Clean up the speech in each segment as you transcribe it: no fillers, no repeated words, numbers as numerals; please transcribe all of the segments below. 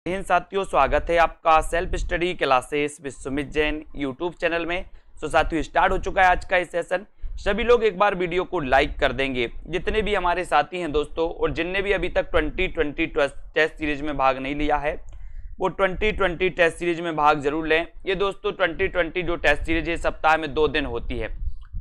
हिंद साथियों, स्वागत है आपका self study classes with Sumit Jain YouTube channel में। साथियों, स्टार्ट हो चुका है आज का इस सेशन। सभी लोग एक बार वीडियो को लाइक कर देंगे, जितने भी हमारे साथी हैं दोस्तों, और जिनने भी अभी तक 2020 टेस्ट सीरीज में भाग नहीं लिया है वो 2020 टेस्ट सीरीज में भाग जरूर लें। ये दोस्तों 2020 जो टेस्ट सीरीज है सप्ताह में 2 दिन होती है,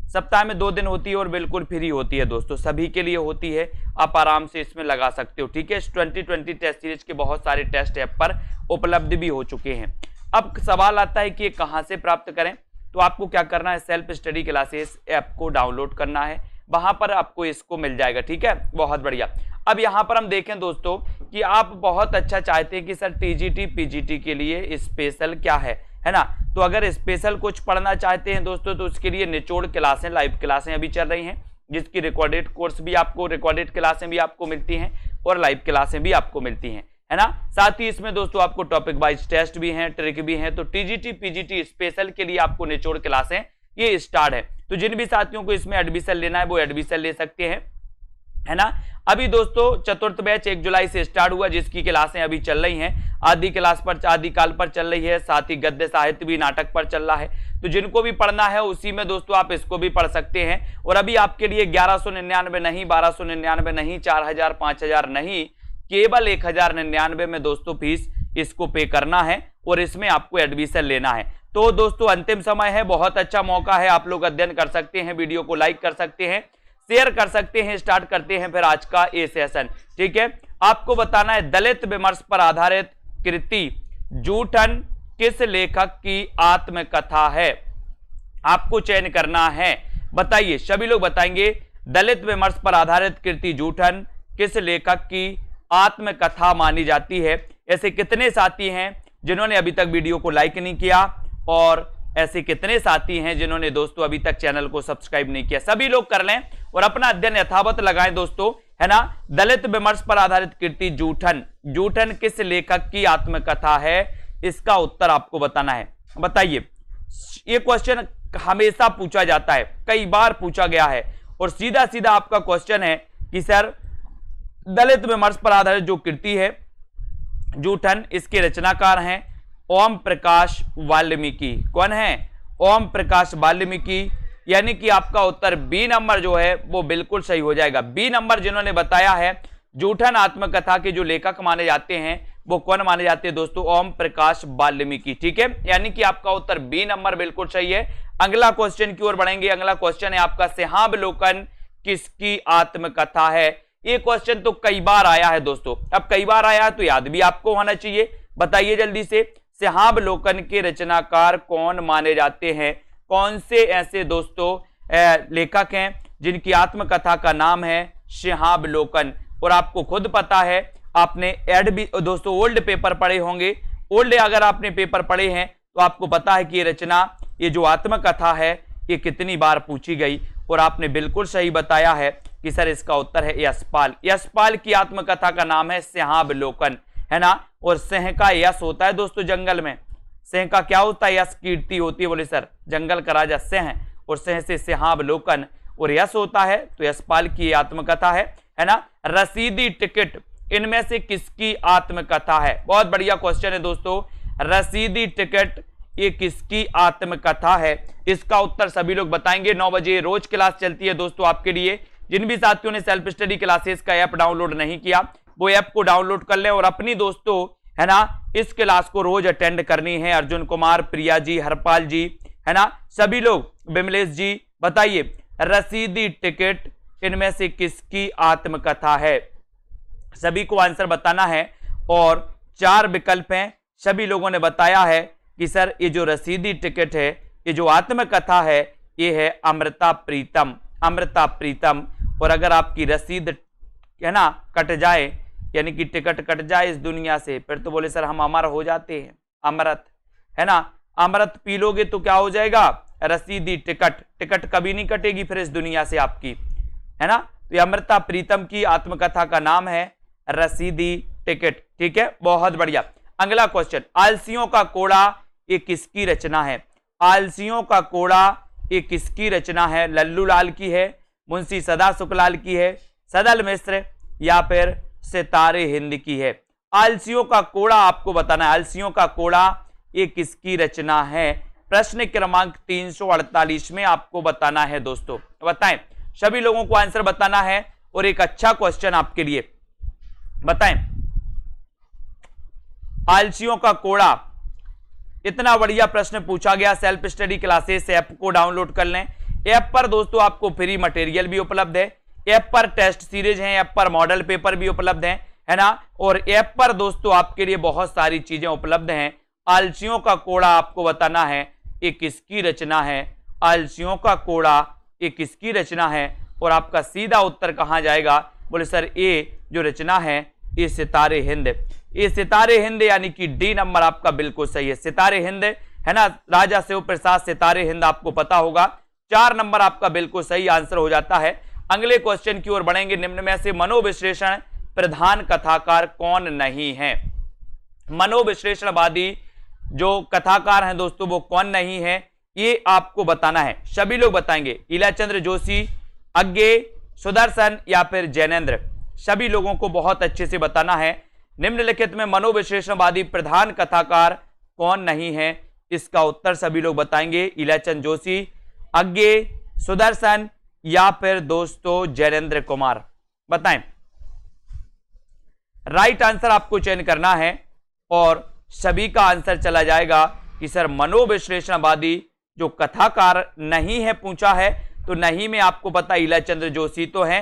सप्ताह में 2 दिन होती है और बिल्कुल फ्री होती है दोस्तों, सभी के लिए होती है। आप आराम से इसमें लगा सकते हो, ठीक है। 2020 टेस्ट सीरीज के बहुत सारे टेस्ट ऐप पर उपलब्ध भी हो चुके हैं। अब सवाल आता है कि ये कहां से प्राप्त करें, तो आपको क्या करना है, सेल्फ स्टडी क्लासेस ऐप को डाउनलोड करना है, वहां पर आपको इसको मिल जाएगा, ठीक है। बहुत बढ़िया। अब यहां पर हम देखें दोस्तों कि आप बहुत अच्छा चाहते हैं कि सर टीजीटी पीजीटी के लिए स्पेशल क्या है ना। तो अगर स्पेशल कुछ पढ़ना चाहते हैं दोस्तों तो उसके लिए निचोड़ क्लासें, लाइव क्लासें अभी चल रही हैं, जिसकी रिकॉर्डेड कोर्स भी आपको, रिकॉर्डेड क्लासें भी आपको मिलती हैं और लाइव क्लासें भी आपको मिलती हैं, है ना। साथ ही इसमें दोस्तों आपको टॉपिक वाइज टेस्ट भी हैं, ट्रिक भी हैं। तो टीजीटी पीजीटी स्पेशल के लिए आपको निचोड़ क्लासें ये स्टार्ट है। तो जिन भी साथियों को इसमें एडमिशन लेना है वो एडमिशन ले सकते हैं, है ना। अभी दोस्तों चतुर्थ बैच 1 जुलाई से स्टार्ट हुआ, जिसकी क्लासें अभी चल रही हैं। आदि क्लास पर, आदि काल पर चल रही है, साथ ही गद्य साहित्य भी नाटक पर चल रहा है। तो जिनको भी पढ़ना है उसी में दोस्तों आप इसको भी पढ़ सकते हैं। और अभी आपके लिए 1199 नहीं, 1299 नहीं, 4000, 5000 नहीं, केवल 1099 में दोस्तों फीस इसको पे करना है और इसमें आपको एडमिशन लेना है। तो दोस्तों अंतिम समय है, बहुत अच्छा मौका है, आप लोग अध्ययन कर सकते हैं, वीडियो को लाइक कर सकते हैं, शेयर कर सकते हैं। स्टार्ट करते हैं फिर आज का ये सेशन, ठीक है। आपको बताना है दलित विमर्श पर आधारित कृति जूठन किस लेखक की आत्मकथा है, आपको चयन करना है। बताइए, सभी लोग बताएंगे दलित विमर्श पर आधारित कृति जूठन किस लेखक की आत्मकथा मानी जाती है। ऐसे कितने साथी हैं जिन्होंने अभी तक वीडियो को लाइक नहीं किया, और ऐसे कितने साथी हैं जिन्होंने दोस्तों अभी तक चैनल को सब्सक्राइब नहीं किया। सभी लोग कर लें और अपना अध्ययन यथावत लगाएं दोस्तों, है ना। दलित विमर्श पर आधारित कृति जूठन, जूठन किस लेखक की आत्मकथा है, इसका उत्तर आपको बताना है। बताइए, ये क्वेश्चन हमेशा पूछा जाता है, कई बार पूछा गया है, और सीधा सीधा आपका क्वेश्चन है कि सर दलित विमर्श पर आधारित जो कृति है जूठन, इसके रचनाकार हैं ओम प्रकाश वाल्मीकि। कौन है? ओम प्रकाश वाल्मीकि। यानी कि आपका उत्तर बी नंबर जो है वो बिल्कुल सही हो जाएगा। बी नंबर जिन्होंने बताया है जूठन आत्मकथा के जो लेखक माने जाते हैं वो कौन माने जाते हैं दोस्तों? ओम प्रकाश वाल्मीकि, ठीक है। यानी कि आपका उत्तर बी नंबर बिल्कुल सही है। अगला क्वेश्चन की ओर बढ़ेंगे। अगला क्वेश्चन है आपका सिंहावलोकन किसकी आत्मकथा है। ये क्वेश्चन तो कई बार आया है दोस्तों, अब कई बार आया है तो याद भी आपको होना चाहिए। बताइए जल्दी से, सिंहावलोकन के रचनाकार कौन माने जाते हैं? कौन से ऐसे दोस्तों लेखक हैं जिनकी आत्मकथा का नाम है सिंहावलोकन? और आपको खुद पता है, आपने एड भी दोस्तों ओल्ड पेपर पढ़े होंगे। ओल्ड अगर आपने पेपर पढ़े हैं तो आपको पता है कि ये रचना, ये जो आत्मकथा है ये कितनी बार पूछी गई, और आपने बिल्कुल सही बताया है कि सर इसका उत्तर है यशपाल। यशपाल की आत्मकथा का नाम है सिंहावलोकन, है ना। और सिंह का यश होता है दोस्तों जंगल में, सिंह का क्या होता है? यश कीर्ति होती है। बोले सर जंगल का राजा सिंह, और सिंह से सिंहावलोकन और यश होता है, तो यशपाल की आत्मकथा है ना। रसीदी टिकट इनमें से किसकी आत्मकथा है? बहुत बढ़िया क्वेश्चन है दोस्तों। रसीदी टिकट ये किसकी आत्मकथा है? इसका उत्तर सभी लोग बताएंगे। 9 बजे रोज क्लास चलती है दोस्तों आपके लिए। जिन भी साथियों ने सेल्फ स्टडी क्लासेस का ऐप डाउनलोड नहीं किया वो ऐप को डाउनलोड कर लें और अपनी दोस्तों, है ना, इस क्लास को रोज अटेंड करनी है। अर्जुन कुमार, प्रिया जी, हरपाल जी, है ना, सभी लोग, विमलेश जी, बताइए रसीदी टिकट इनमें से किसकी आत्मकथा है? सभी को आंसर बताना है, और 4 विकल्प हैं। सभी लोगों ने बताया है कि सर ये जो रसीदी टिकट है, ये जो आत्मकथा है, ये है अमृता प्रीतम, अमृता प्रीतम। और अगर आपकी रसीद, है ना, कट जाए, यानी कि टिकट कट जाए इस दुनिया से, फिर तो बोले सर हम अमर हो जाते हैं, अमृत, है ना। अमृत पी लोगे तो क्या हो जाएगा? रसीदी टिकट, टिकट कभी नहीं कटेगी फिर इस दुनिया से आपकी, है ना। तो ये अमृता प्रीतम की आत्मकथा का नाम है रसीदी टिकट, ठीक है। बहुत बढ़िया। अगला क्वेश्चन, आलसियों का कोड़ा ये किसकी रचना है? आलसियों का कोड़ा ये किसकी रचना है? लल्लू लाल की है, मुंशी सदा सुखलाल की है, सदल मिश्र, या फिर सितारे हिंद की है? आलसियों का कोड़ा आपको बताना है। आलसियों का कोड़ा ये किसकी रचना है? प्रश्न क्रमांक 348 में आपको बताना है दोस्तों। बताएं, सभी लोगों को आंसर बताना है और एक अच्छा क्वेश्चन आपके लिए। बताएं, आलसियों का कोड़ा, इतना बढ़िया प्रश्न पूछा गया। सेल्फ स्टडी क्लासेस ऐप को डाउनलोड कर लें। ऐप पर दोस्तों आपको फ्री मटेरियल भी उपलब्ध है, ऐप पर टेस्ट सीरीज है, ऐप पर मॉडल पेपर भी उपलब्ध है ना। और ऐप पर दोस्तों आपके लिए बहुत सारी चीजें उपलब्ध हैं। आलसियों का कोड़ा आपको बताना है ये किसकी रचना है। आलसियों का कोड़ा ये किसकी रचना है? और आपका सीधा उत्तर कहां जाएगा? बोले सर ये जो रचना है ये सितारे हिंद। ये सितारे हिंद यानी कि डी नंबर आपका बिल्कुल सही है। सितारे हिंद है ना, राजा शिव प्रसाद सितारे हिंद आपको पता होगा। 4 नंबर आपका बिल्कुल सही आंसर हो जाता है। अगले क्वेश्चन की ओर बढ़ेंगे। निम्न में से मनोविश्लेषण प्रधान कथाकार कौन नहीं है? मनोविश्लेषणवादी जो कथाकार हैं दोस्तों वो कौन नहीं है, ये आपको बताना है। सभी लोग बताएंगे, इलाचंद्र जोशी, अज्ञे, सुदर्शन या फिर जैनेन्द्र। सभी लोगों को बहुत अच्छे से बताना है। निम्नलिखित में मनोविश्लेषणवादी प्रधान कथाकार कौन नहीं है? इसका उत्तर सभी लोग बताएंगे। इलाचंद जोशी, अज्ञे, सुदर्शन या फिर दोस्तों जैनेन्द्र कुमार। बताएं, राइट आंसर आपको चयन करना है और सभी का आंसर चला जाएगा कि सर मनोविश्लेषणवादी जो कथाकार नहीं है पूछा है, तो नहीं में आपको पता इलाचंद्र जोशी तो है,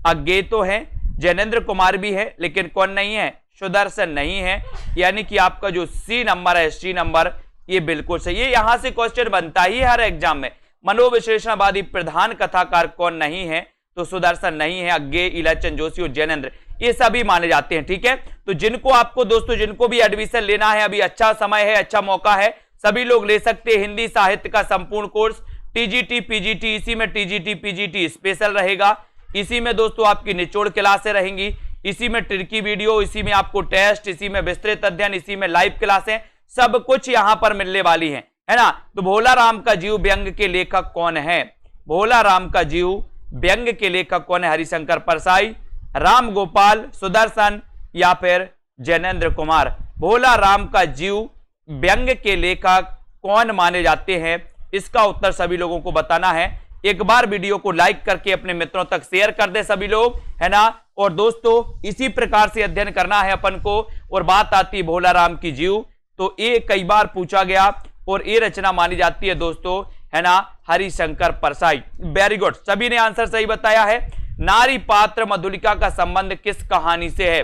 अज्ञे तो है, जैनेन्द्र कुमार भी है, लेकिन कौन नहीं है? सुदर्शन नहीं है। यानी कि आपका जो सी नंबर है, सी नंबर, ये बिल्कुल सही है। यहां से क्वेश्चन बनता ही हर एग्जाम में। मनोविश्लेषणवादी प्रधान कथाकार कौन नहीं है? तो सुदर्शन नहीं है, अज्ञे, इलाचंद जोशी और जैनेन्द्र, ये सभी माने जाते हैं। ठीक है, तो जिनको आपको दोस्तों जिनको भी एडमिशन लेना है, अभी अच्छा समय है, अच्छा मौका है, सभी लोग ले सकते हैं। हिंदी साहित्य का संपूर्ण कोर्स टीजीटी पीजीटी, इसी में टीजीटी पीजीटी स्पेशल रहेगा। इसी में दोस्तों आपकी निचोड़ क्लासें रहेंगी, इसी में ट्रिकी वीडियो, इसी में आपको टेस्ट, इसी में विस्तृत अध्ययन, इसी में लाइव क्लासें, सब कुछ यहां पर मिलने वाली है ना। तो भोला राम का जीव व्यंग के लेखक कौन है? भोला राम का जीव व्यंग के लेखक कौन है? हरिशंकर परसाई, राम गोपाल, सुदर्शन या फिर जैनेन्द्र कुमार। भोला राम का जीव व्यंग के लेखक कौन माने जाते हैं? इसका उत्तर सभी लोगों को बताना है। एक बार वीडियो को लाइक करके अपने मित्रों तक शेयर कर दे सभी लोग, है ना। और दोस्तों इसी प्रकार से अध्ययन करना है अपन को। और बात आती है भोला राम की जीव, तो ये कई बार पूछा गया और ये रचना मानी जाती है दोस्तों, है ना, हरिशंकर परसाई। वेरी गुड, सभी ने आंसर सही बताया है। नारी पात्र मधुलिका का संबंध किस कहानी से है?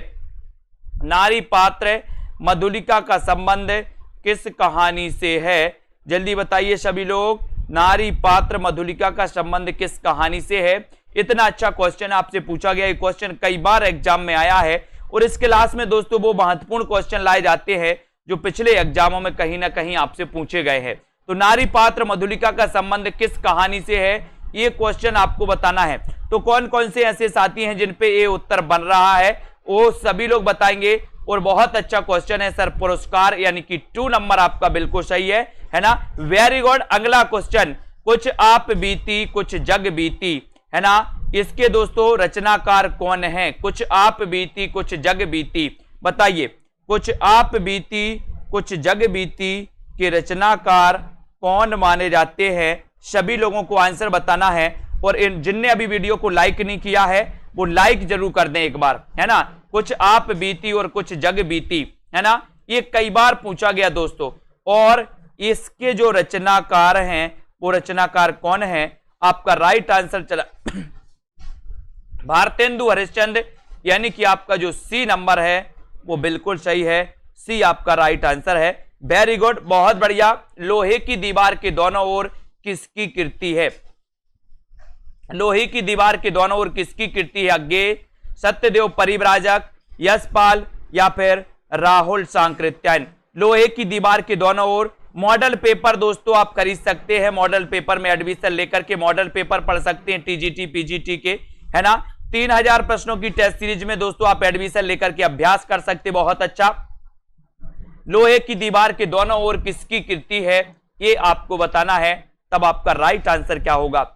नारी पात्र मधुलिका का संबंध किस कहानी से है? जल्दी बताइए सभी लोग। नारी पात्र मधुलिका का संबंध किस कहानी से है? इतना अच्छा क्वेश्चन आपसे पूछा गया। ये क्वेश्चन कई बार एग्जाम में आया है और इस क्लास में दोस्तों वो महत्वपूर्ण क्वेश्चन लाए जाते हैं जो पिछले एग्जामों में कहीं ना कहीं आपसे पूछे गए हैं। तो नारी पात्र मधुलिका का संबंध किस कहानी से है, ये क्वेश्चन आपको बताना है। तो कौन कौन से ऐसे साथी हैं जिन पे ये उत्तर बन रहा है, वो सभी लोग बताएंगे। और बहुत अच्छा क्वेश्चन है सर, पुरस्कार यानी कि 2 नंबर आपका बिल्कुल सही है ना। Very good. अगला क्वेश्चन, कुछ आप बीती कुछ जग बीती, है ना, इसके दोस्तों रचनाकार कौन है? कुछ आप बीती कुछ जग बीती, बताइए। कुछ आप बीती कुछ जग बीती के रचनाकार कौन माने जाते हैं? सभी लोगों को आंसर बताना है। और इन जिनने अभी वीडियो को लाइक नहीं किया है वो लाइक जरूर कर दें एक बार, है ना। कुछ आप बीती और कुछ जग बीती, है ना, ये कई बार पूछा गया दोस्तों। और इसके जो रचनाकार हैं वो रचनाकार कौन है? आपका राइट आंसर चला भारतेंदु हरिश्चंद्र, यानी कि आपका जो सी नंबर है वो बिल्कुल सही है। सी आपका राइट आंसर है। वेरी गुड, बहुत बढ़िया। लोहे की दीवार के दोनों ओर किसकी कृति है? लोहे की दीवार के दोनों ओर किसकी कृति है? अज्ञे, सत्यदेव परिव्राजक, यशपाल या फिर राहुल सांकृत्यायन। लोहे की दीवार के दोनों ओर मॉडल पेपर दोस्तों आप खरीद सकते हैं। मॉडल पेपर में एडमिशन लेकर के मॉडल पेपर पढ़ सकते हैं टीजीटी पीजीटी के, है ना। 3000 प्रश्नों की टेस्ट सीरीज में दोस्तों आप एडमिशन लेकर के अभ्यास कर सकते, बहुत अच्छा। लोहे की दीवार के दोनों ओर किसकी कृति है, ये आपको बताना है। तब आपका राइट आंसर क्या होगा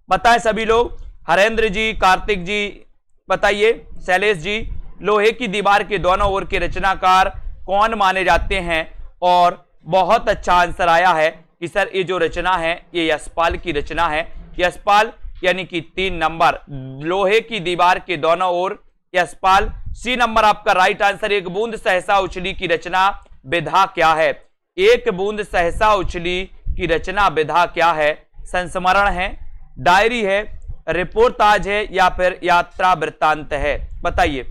बताएं सभी लोग। हरेंद्र जी, कार्तिक जी बताइए, शैलेश जी, लोहे की दीवार के दोनों ओर के रचनाकार कौन माने जाते हैं? और बहुत अच्छा आंसर आया है कि सर ये जो रचना है ये यशपाल की रचना है। यशपाल यानी कि 3 नंबर, लोहे की दीवार के दोनों ओर, यशपाल। सी नंबर आपका राइट आंसर। एक बूंद सहसा उछली की रचना विधा क्या है? एक बूंद सहसा उछली की रचना विधा क्या है? संस्मरण है, डायरी है, रिपोर्टाज है या फिर यात्रा वृत्तांत है? बताइए।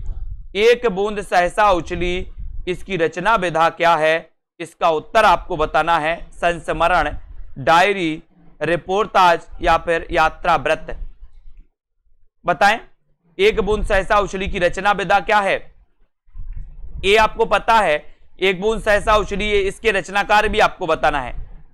एक बूंद सहसा उछली, इसकी रचना विधा क्या है? इसका उत्तर आपको बताना है संस्मरण, डायरी, रिपोर्टाज या फिर यात्रा वृत्त। बताएं, एक बूंद सहसा उछली की रचना विधा क्या है? ये आपको पता है, एक बूंद सहसा उछली, इसके रचनाकार भी आपको बताना है।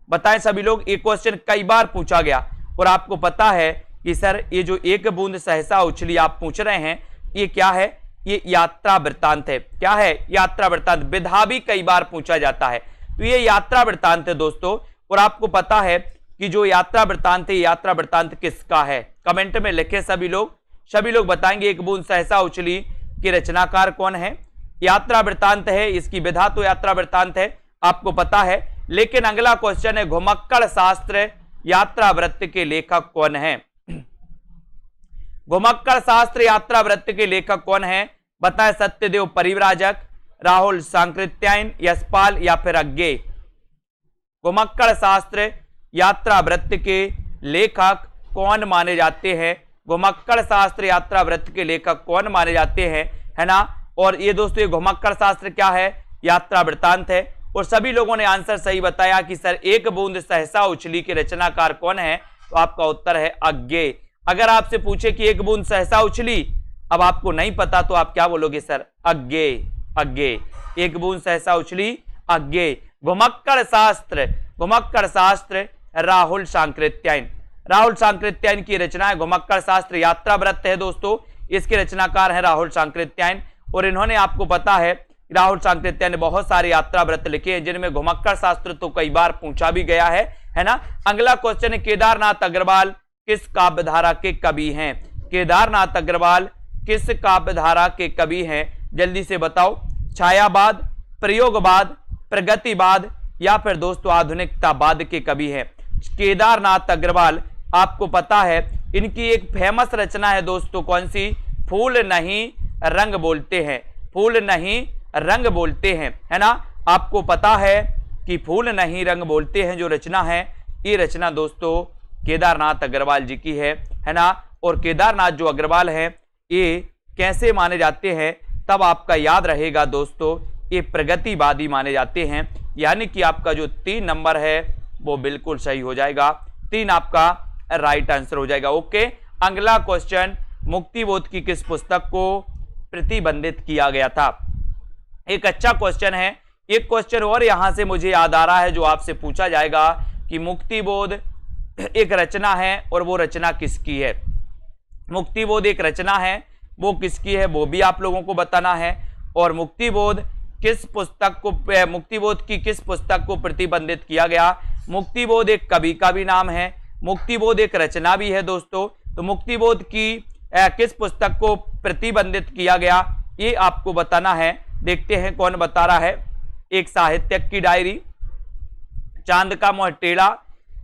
बताएं सभी लोग, एक क्वेश्चन कई बार पूछा गया और आपको पता है कि सर ये जो एक बूंद सहसा उछली आप पूछ रहे हैं ये क्या है? ये यात्रा वृत्तांत है। क्या है? यात्रा वृत्तांत। विधा भी कई बार पूछा जाता है, तो ये यात्रा वृत्तांत है दोस्तों। और आपको पता है कि जो यात्रा वृत्तांत है, यात्रा वृत्तांत किसका है? कमेंट में लिखे सभी लोग। सभी लोग बताएंगे एक बूंद सहसा उछली के रचनाकार कौन है? यात्रा वृत्तांत है, इसकी विधा तो यात्रा वृत्तांत है, आपको पता है। लेकिन अगला क्वेश्चन है, घुमक्कड़ शास्त्र यात्रा वृत्त के लेखक कौन है? घुमक्कड़ शास्त्र यात्रा वृत्त के लेखक कौन है? बताएं। सत्यदेव परिव्राजक, राहुल सांकृत्यायन, यशपाल या फिर अज्ञेय? घुमक्कड़ शास्त्र यात्रा वृत्त के लेखक कौन माने जाते हैं? घुमक्कड़ शास्त्र यात्रा वृत्त के लेखक कौन माने जाते हैं, है ना? और ये दोस्तों ये घुमक्कड़ शास्त्र क्या है? यात्रा वृत्तांत है। और सभी लोगों ने आंसर सही बताया कि सर एक बूंद सहसा उछली के रचनाकार कौन है? तो आपका उत्तर है अज्ञेय। अगर आपसे पूछे कि एक बूंद सहसा उछली, अब आपको नहीं पता तो आप क्या बोलोगे? सर अज्ञेय, अज्ञेय। एक बूंद सहसा उछली, अज्ञेय। घुमक्कड़ शास्त्र, घुमक्कड़ शास्त्र राहुल सांकृत्यायन, राहुल सांकृत्यायन की रचना है। घुमक्कड़ शास्त्र यात्रा वृत्त है दोस्तों, इसके रचनाकार है राहुल सांकृत्यायन। और इन्होंने आपको पता है राहुल सांकृत्यायन ने बहुत सारे यात्रा व्रत लिखे हैं जिनमें घुमक्कड़ शास्त्र तो कई बार पूछा भी गया है ना? अगला क्वेश्चन है, केदारनाथ अग्रवाल किस काव्यधारा के कवि हैं? केदारनाथ अग्रवाल किस काव्यधारा के कवि हैं? जल्दी से बताओ। छायावाद, प्रयोगवाद, प्रगतिवाद या फिर दोस्तों आधुनिकतावाद के कवि हैं? केदारनाथ अग्रवाल, आपको पता है इनकी एक फेमस रचना है दोस्तों, कौन सी? फूल नहीं रंग बोलते हैं, फूल नहीं रंग बोलते हैं, है ना? आपको पता है कि फूल नहीं रंग बोलते हैं जो रचना है, ये रचना दोस्तों केदारनाथ अग्रवाल जी की है ना? और केदारनाथ जो अग्रवाल है ये कैसे माने जाते हैं? तब आपका याद रहेगा दोस्तों, ये प्रगतिवादी माने जाते हैं। यानी कि आपका जो 3 नंबर है वो बिल्कुल सही हो जाएगा, 3 आपका राइट आंसर हो जाएगा। ओके, अगला क्वेश्चन, मुक्तिबोध की किस पुस्तक को प्रतिबंधित किया गया था? एक अच्छा क्वेश्चन है। एक क्वेश्चन और यहां से मुझे याद आ रहा है जो आपसे पूछा जाएगा कि मुक्तिबोध एक रचना है और वो रचना किसकी है? मुक्तिबोध एक रचना है, वो किसकी है वो भी आप लोगों को बताना है। और मुक्तिबोध किस पुस्तक को, मुक्तिबोध की किस पुस्तक को प्रतिबंधित किया गया? मुक्तिबोध एक कवि का भी नाम है, मुक्तिबोध एक रचना भी है दोस्तों। तो मुक्तिबोध की किस पुस्तक को प्रतिबंधित किया गया ये आपको बताना है। देखते हैं कौन बता रहा है। एक साहित्यक की डायरी, चांद का मुंह टेढ़ा,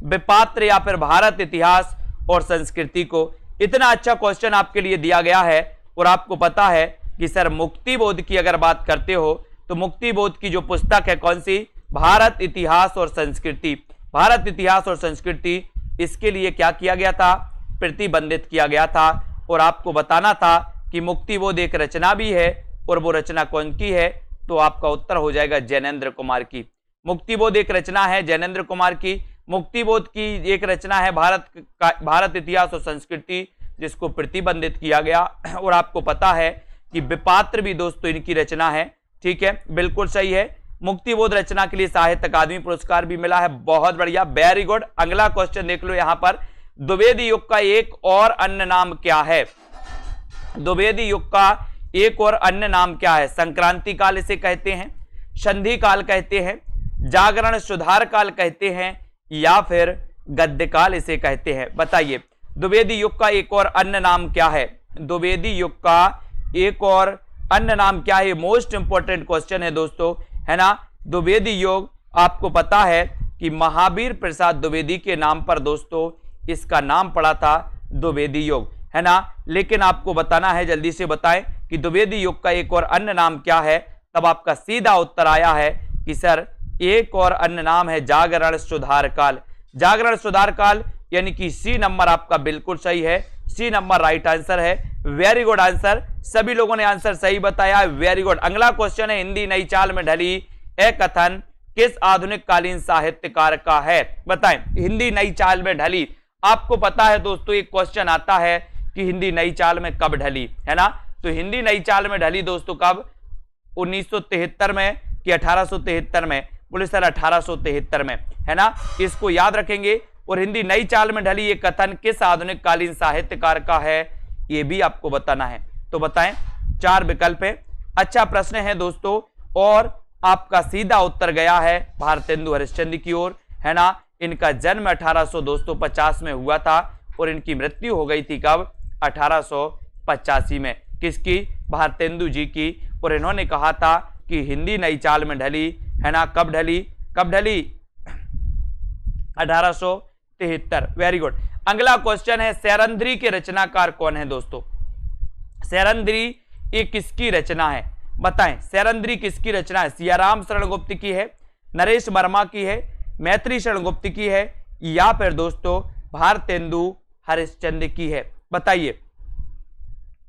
विपात्र या फिर भारत इतिहास और संस्कृति को। इतना अच्छा क्वेश्चन आपके लिए दिया गया है और आपको पता है कि सर मुक्तिबोध की अगर बात करते हो तो मुक्तिबोध की जो पुस्तक है कौन सी? भारत इतिहास और संस्कृति। भारत इतिहास और संस्कृति, इसके लिए क्या किया गया था? प्रतिबंधित किया गया था। और आपको बताना था कि मुक्तिबोध एक रचना भी है और वो रचना कौन की है? तो आपका उत्तर हो जाएगा जैनेन्द्र कुमार की। मुक्तिबोध एक रचना है जैनेन्द्र कुमार की। मुक्तिबोध की एक रचना है भारत इतिहास और संस्कृति, जिसको प्रतिबंधित किया गया। और आपको पता है कि विपात्र भी दोस्तों इनकी रचना है। ठीक है, बिल्कुल सही है। मुक्तिबोध रचना के लिए साहित्य अकादमी पुरस्कार भी मिला है। बहुत बढ़िया, वेरी गुड। अगला क्वेश्चन देख लो यहां पर, द्विवेदी युग का एक और अन्य नाम क्या है? द्विवेदी युग का एक और अन्य नाम क्या है? संक्रांति काल इसे कहते हैं, संधि काल कहते हैं, जागरण सुधार काल कहते हैं या फिर गद्य काल इसे कहते हैं? बताइए, द्विवेदी युग का एक और अन्य नाम क्या है? द्विवेदी युग का एक और अन्य नाम क्या है? मोस्ट इंपॉर्टेंट क्वेश्चन है दोस्तों, है ना। द्विवेदी योग आपको पता है कि महावीर प्रसाद द्विवेदी के नाम पर दोस्तों इसका नाम पड़ा था द्विवेदी योग, है ना। लेकिन आपको बताना है, जल्दी से बताएं कि द्विवेदी योग का एक और अन्य नाम क्या है। तब आपका सीधा उत्तर आया है कि सर एक और अन्य नाम है जागरण सुधार काल। जागरण सुधार काल यानी कि सी नंबर आपका बिल्कुल सही है, सी नंबर राइट आंसर है। वेरी गुड आंसर, सभी लोगों ने आंसर सही बताया, वेरी गुड। अगला क्वेश्चन है, हिंदी नई चाल में ढली यह कथन किस आधुनिक कालीन साहित्यकार का है? बताएं, हिंदी नई चाल में ढली। आपको पता है दोस्तों एक क्वेश्चन आता है कि हिंदी नई चाल में कब ढली, है ना। तो हिंदी नई चाल में ढली दोस्तों कब? 1973 में कि 1873 में? बोले सर 1873 में, है ना। इसको याद रखेंगे। और हिंदी नई चाल में ढली ये कथन किस आधुनिक कालीन साहित्यकार का है, ये भी आपको बताना है। तो बताएं, 4 विकल्प है। अच्छा प्रश्न है दोस्तों, और आपका सीधा उत्तर गया है भारतेंदु हरिश्चंद्र की ओर, है ना। इनका जन्म 1850 में हुआ था और इनकी मृत्यु हो गई थी कब? 1885 में। किसकी? भारतेंदु जी की। और इन्होंने कहा था कि हिंदी नई चाल में ढली, है ना। कब ढली? कब ढली? 1873। Very good. अगला क्वेश्चन है, सैरंध्री के रचनाकार कौन है दोस्तों? सैरंध्री ये किसकी रचना है? बताएं, सैरंध्री किसकी रचना है? सियाराम शरण गुप्त की है, नरेश वर्मा की है, मैत्री शरण गुप्त की है, या फिर दोस्तों भारतेंदु हरिश्चंद्र की है? बताइए।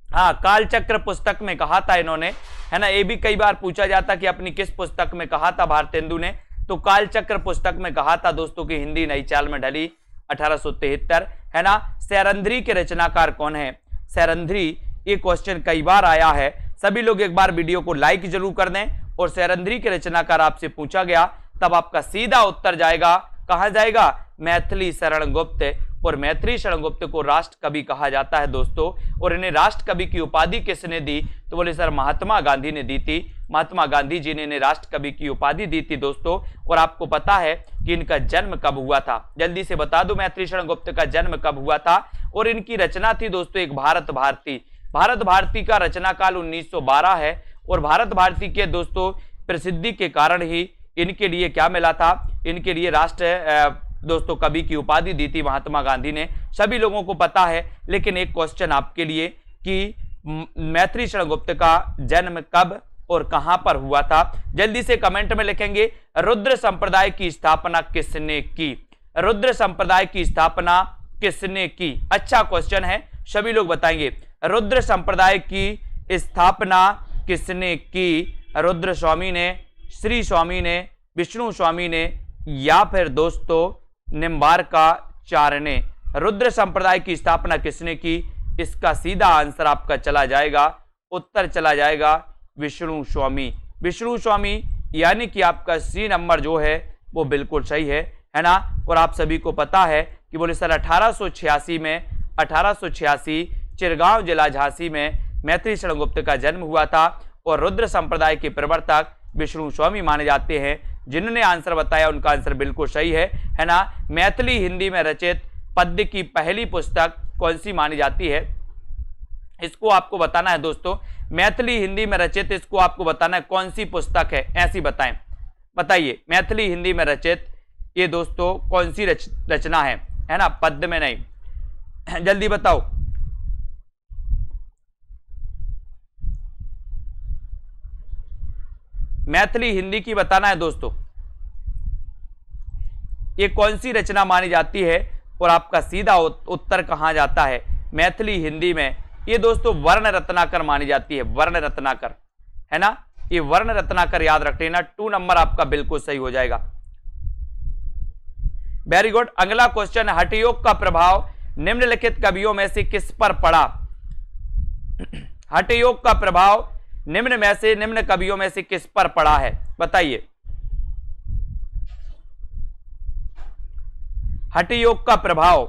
हाँ, कालचक्र पुस्तक में कहा था इन्होंने, है ना। ये भी कई बार पूछा जाता कि अपनी किस पुस्तक में कहा था भारतेंदु ने, तो कालचक्र पुस्तक में कहा था दोस्तों की हिंदी नई चाल में ढली 1873, है ना। सैरंध्री के रचनाकार कौन है? सैरंध्री, ये क्वेश्चन कई बार आया है। सभी लोग एक बार वीडियो को लाइक जरूर कर दें। और सैरंध्री के रचनाकार आपसे पूछा गया, तब आपका सीधा उत्तर जाएगा, कहां जाएगा? मैथिली शरण गुप्त। और मैथिली शरण गुप्त को राष्ट्र कवि कहा जाता है दोस्तों। और इन्हें राष्ट्र कवि की उपाधि किसने दी? तो बोले सर महात्मा गांधी ने दी थी। महात्मा गांधी जी ने इन्हें राष्ट्र कवि की उपाधि दी थी दोस्तों। और आपको पता है कि इनका जन्म कब हुआ था? जल्दी से बता दो, मैथिली शरण गुप्त का जन्म कब हुआ था? और इनकी रचना थी दोस्तों एक भारत भारती। भारत भारती का रचना काल 1912 है। और भारत भारती के दोस्तों प्रसिद्धि के कारण ही इनके लिए क्या मिला था? इनके लिए राष्ट्र दोस्तों कवि की उपाधि दी थी महात्मा गांधी ने, सभी लोगों को पता है। लेकिन एक क्वेश्चन आपके लिए कि मैथिली शरण गुप्त का जन्म कब और कहां पर हुआ था? जल्दी से कमेंट में लिखेंगे, रुद्र संप्रदाय की स्थापना किसने की? रुद्र संप्रदाय की स्थापना किसने की? अच्छा क्वेश्चन है, सभी लोग बताएंगे। रुद्र संप्रदाय की स्थापना किसने की? रुद्र स्वामी ने, श्री स्वामी ने, विष्णु स्वामी ने, या फिर दोस्तों निम्बार्काचार्य ने? रुद्र संप्रदाय की स्थापना किसने की? इसका सीधा आंसर आपका चला जाएगा, उत्तर चला जाएगा विष्णु स्वामी। विष्णु स्वामी यानी कि आपका सी नंबर जो है वो बिल्कुल सही है ना। और आप सभी को पता है कि बोले सर 1886 में 1886 चिरगांव जिला झांसी में मैथिली शरण गुप्त का जन्म हुआ था। और रुद्र संप्रदाय के प्रवर्तक विष्णु स्वामी माने जाते हैं। जिन्होंने आंसर बताया उनका आंसर बिल्कुल सही है ना। मैथिली हिंदी में रचित पद्य की पहली पुस्तक कौन सी मानी जाती है? इसको आपको बताना है दोस्तों। मैथिली हिंदी में रचित, इसको आपको बताना है कौन सी पुस्तक है, ऐसी बताएं। बताइए, मैथिली हिंदी में रचित ये दोस्तों कौन सी रचना है ना, पद्य में नहीं। जल्दी बताओ। मैथिली हिंदी की बताना है दोस्तों, ये कौन सी रचना मानी जाती है? और आपका सीधा उत्तर कहां जाता है? मैथिली हिंदी में ये दोस्तों वर्ण रत्नाकर मानी जाती है, वर्ण रत्नाकर, है ना। ये वर्ण रत्नाकर याद रख लेना, 2 नंबर आपका बिल्कुल सही हो जाएगा। Very good. अगला क्वेश्चन, हठयोग का प्रभाव निम्नलिखित कवियों में से किस पर पड़ा? हठयोग का प्रभाव निम्न कवियों में से किस पर पड़ा है? बताइए। हठयोग का प्रभाव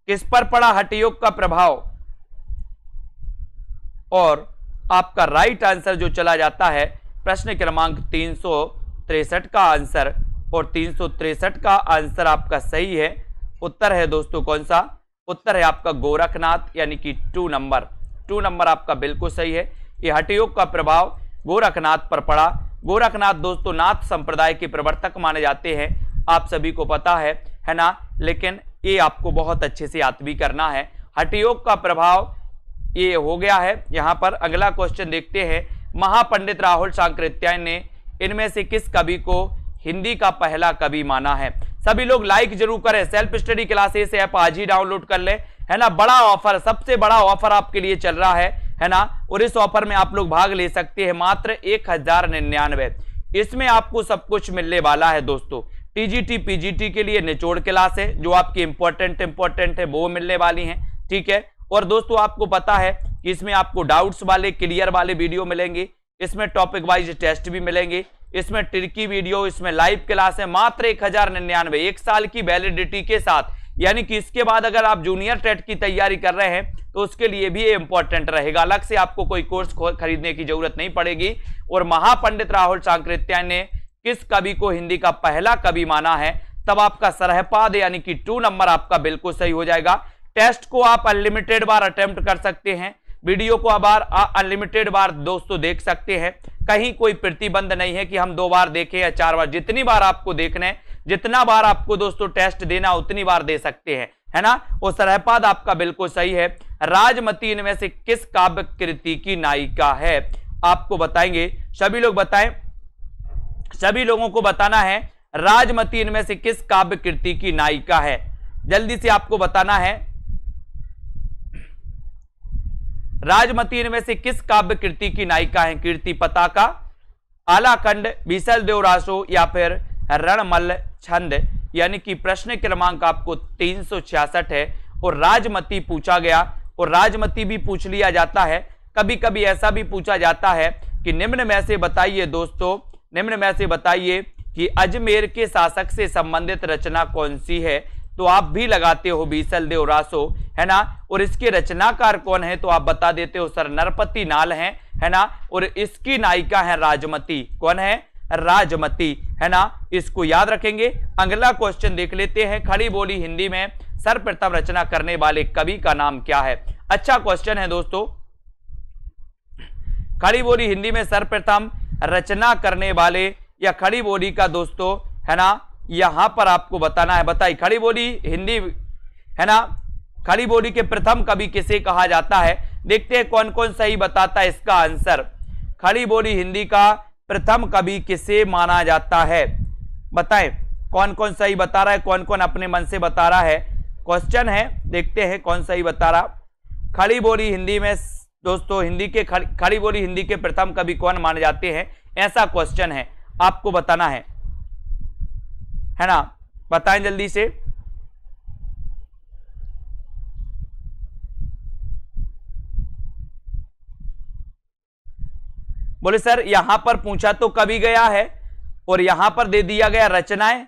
किस पर पड़ा? हठयोग का प्रभाव। और आपका राइट आंसर जो चला जाता है प्रश्न क्रमांक 363 का आंसर, और 363 का आंसर आपका सही है। उत्तर है दोस्तों कौन सा? उत्तर है आपका गोरखनाथ, यानी कि 2 नंबर। 2 नंबर आपका बिल्कुल सही है। ये हठयोग का प्रभाव गोरखनाथ पर पड़ा। गोरखनाथ दोस्तों नाथ संप्रदाय के प्रवर्तक माने जाते हैं, आप सभी को पता है ना, लेकिन ये आपको बहुत अच्छे से याद भी करना है। हठयोग का प्रभाव ये हो गया है यहाँ पर। अगला क्वेश्चन देखते हैं, महापंडित राहुल सांकृत्यायन ने इनमें से किस कवि को हिंदी का पहला कवि माना है? सभी लोग लाइक जरूर करें। सेल्फ स्टडी क्लासेस ऐप आज ही डाउनलोड कर ले, है ना। बड़ा ऑफर, सबसे बड़ा ऑफर आपके लिए चल रहा है ना, और इस ऑफर में आप लोग भाग ले सकते हैं मात्र 1099। इसमें आपको सब कुछ मिलने वाला है दोस्तों। टीजीटी पीजीटी के लिए निचोड़ क्लास है, जो आपकी इंपॉर्टेंट है वो मिलने वाली हैं, ठीक है। और दोस्तों आपको पता है कि इसमें आपको डाउट्स वाले, क्लियर वाले वीडियो मिलेंगे, इसमें टॉपिक वाइज टेस्ट भी मिलेंगे, इसमें ट्रिकी वीडियो, इसमें लाइव क्लास है, मात्र 1099, 1 साल की वैलिडिटी के साथ। यानी कि इसके बाद अगर आप जूनियर टेट की तैयारी कर रहे हैं तो उसके लिए भी ये इंपॉर्टेंट रहेगा। अलग से आपको कोई कोर्स खरीदने की जरूरत नहीं पड़ेगी। और महापंडित राहुल सांकृत्यायन ने किस कवि को हिंदी का पहला कवि माना है? तब आपका सरहपाद यानी कि 2 नंबर आपका बिल्कुल सही हो जाएगा। टेस्ट को आप अनलिमिटेड बार अटेम्प्ट कर सकते हैं, वीडियो को अनलिमिटेड बार दोस्तों देख सकते हैं। कहीं कोई प्रतिबंध नहीं है कि हम 2 बार देखें या 4 बार, जितनी बार आपको देखना है, जितना बार आपको दोस्तों टेस्ट देना उतनी बार दे सकते हैं, है ना। और सरहपाद आपका बिल्कुल सही है। राजमती इनमें से किस काव्य कृति की नायिका है? आपको बताएंगे, सभी लोग बताएं, सभी लोगों को बताना है राजमती इनमें से किस काव्य कृति की नायिका है। जल्दी से आपको बताना है राजमती इनमें से किस काव्य कृति की नायिका है? कीर्ति पताका, आलाखंड, बीसल देवरासो या फिर रणमल्ल छंद। यानी कि प्रश्न क्रमांक आपको 366 है और राजमती पूछा गया। और राजमती भी पूछ लिया जाता है, कभी कभी ऐसा भी पूछा जाता है कि निम्न में से बताइए दोस्तों, निम्न में से बताइए कि अजमेर के शासक से संबंधित रचना कौन सी है? तो आप भी लगाते हो बीसल देवरासो, है ना। और इसके रचनाकार कौन है? तो आप बता देते हो सर नरपति नाल हैं, है ना। और इसकी नायिका है राजमती। कौन है? राजमती, है ना। इसको याद रखेंगे। अगला क्वेश्चन देख लेते हैं, खड़ी बोली हिंदी में सर्वप्रथम रचना करने वाले कवि का नाम क्या है? अच्छा क्वेश्चन है दोस्तों। खड़ी बोली हिंदी में सर्वप्रथम रचना करने वाले या खड़ी बोली का दोस्तों, है ना, यहां पर आपको बताना है। बताइए खड़ी बोली हिंदी, है ना, खड़ी बोली के प्रथम कवि किसे कहा जाता है? देखते हैं कौन कौन सही बताता है इसका आंसर। खड़ी बोली हिंदी का प्रथम कवि किसे माना जाता है? बताएं कौन कौन सही बता रहा है, कौन कौन अपने मन से बता रहा है। क्वेश्चन है, देखते हैं कौन सही बता रहा। खड़ी बोली हिंदी में दोस्तों, हिंदी के खड़ी बोली हिंदी के प्रथम कवि कौन माने जाते हैं? ऐसा क्वेश्चन है, आपको बताना है ना। बताएं जल्दी से। बोले सर यहां पर पूछा तो कभी गया है और यहां पर दे दिया गया रचनाएं,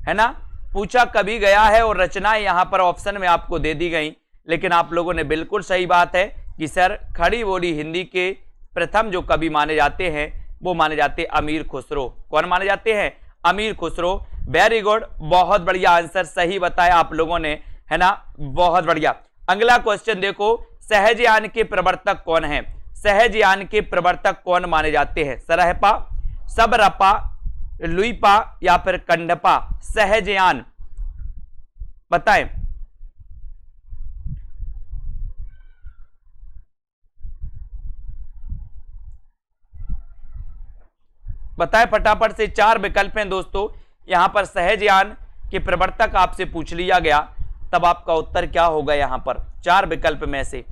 है ना। पूछा कभी गया है और रचनाएं यहां पर ऑप्शन में आपको दे दी गई। लेकिन आप लोगों ने बिल्कुल सही बात है कि सर खड़ी बोली हिंदी के प्रथम जो कवि माने जाते हैं वो माने जाते हैं अमीर खुसरो। कौन माने जाते हैं? अमीर खुसरो। वेरी गुड, बहुत बढ़िया आंसर सही बताया आप लोगों ने, है ना, बहुत बढ़िया। अगला क्वेश्चन देखो, सहजयान के प्रवर्तक कौन है? सहजयान के प्रवर्तक कौन माने जाते हैं? सरहपा, सबरपा, लुईपा या फिर कंडपा? सहजयान बताएं। बताएं फटाफट से। 4 विकल्प हैं दोस्तों। यहां पर सहजयान के प्रवर्तक आपसे पूछ लिया गया, तब आपका उत्तर क्या होगा यहां पर 4 विकल्प में से?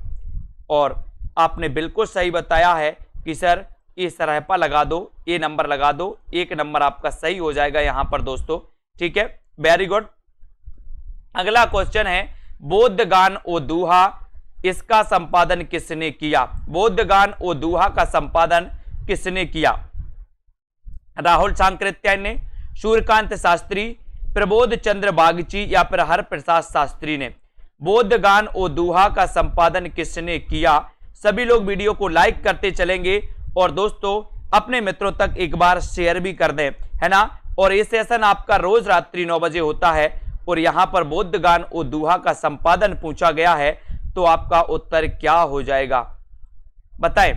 और आपने बिल्कुल सही बताया है कि सर ये सरहपा लगा दो, ये नंबर लगा दो, 1 नंबर आपका सही हो जाएगा यहां पर दोस्तों, ठीक है, वेरी गुड। अगला क्वेश्चन है, बोधगान ओ दूहा, इसका संपादन किसने किया? बोधगान ओ दूहा का संपादन किसने किया? राहुल सांकृत्यायन ने, सूर्यकांत शास्त्री, प्रबोध चंद्र बागची या फिर हरप्रसाद शास्त्री ने? बोधगान ओ दूहा का संपादन किसने किया? सभी लोग वीडियो को लाइक करते चलेंगे और दोस्तों अपने मित्रों तक एक बार शेयर भी कर दें, है ना। और ये सेशन आपका रोज रात्रि 9 बजे होता है और यहां पर बोधगान ओ दूहा का संपादन पूछा गया है, तो आपका उत्तर क्या हो जाएगा? बताएं।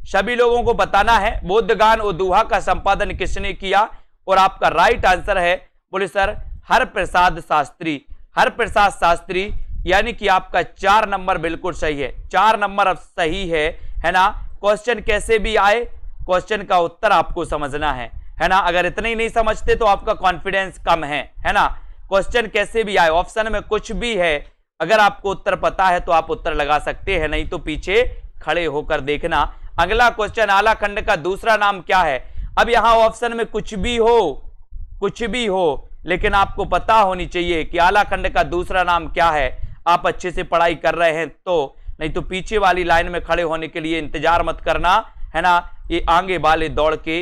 सभी लोगों को बताना है बोधगान और दोहा का संपादन किसने किया, और आपका राइट आंसर है बोले सर हरप्रसाद शास्त्री। हरप्रसाद शास्त्री, यानी कि आपका 4 नंबर बिल्कुल सही है। 4 नंबर अब सही है ना। क्वेश्चन कैसे भी आए, क्वेश्चन का उत्तर आपको समझना है ना। अगर इतने ही नहीं समझते तो आपका कॉन्फिडेंस कम है ना। क्वेश्चन कैसे भी आए, ऑप्शन में कुछ भी है, अगर आपको उत्तर पता है तो आप उत्तर लगा सकते हैं, नहीं तो पीछे खड़े होकर देखना। अगला क्वेश्चन, आला खंड का दूसरा नाम क्या है। अब यहां ऑप्शन में कुछ भी हो, लेकिन आपको पता होनी चाहिए कि आला खंड का दूसरा नाम क्या है। आप अच्छे से पढ़ाई कर रहे हैं तो, नहीं तो पीछे वाली लाइन में खड़े होने के लिए इंतजार मत करना, है ना। ये आगे वाले दौड़ के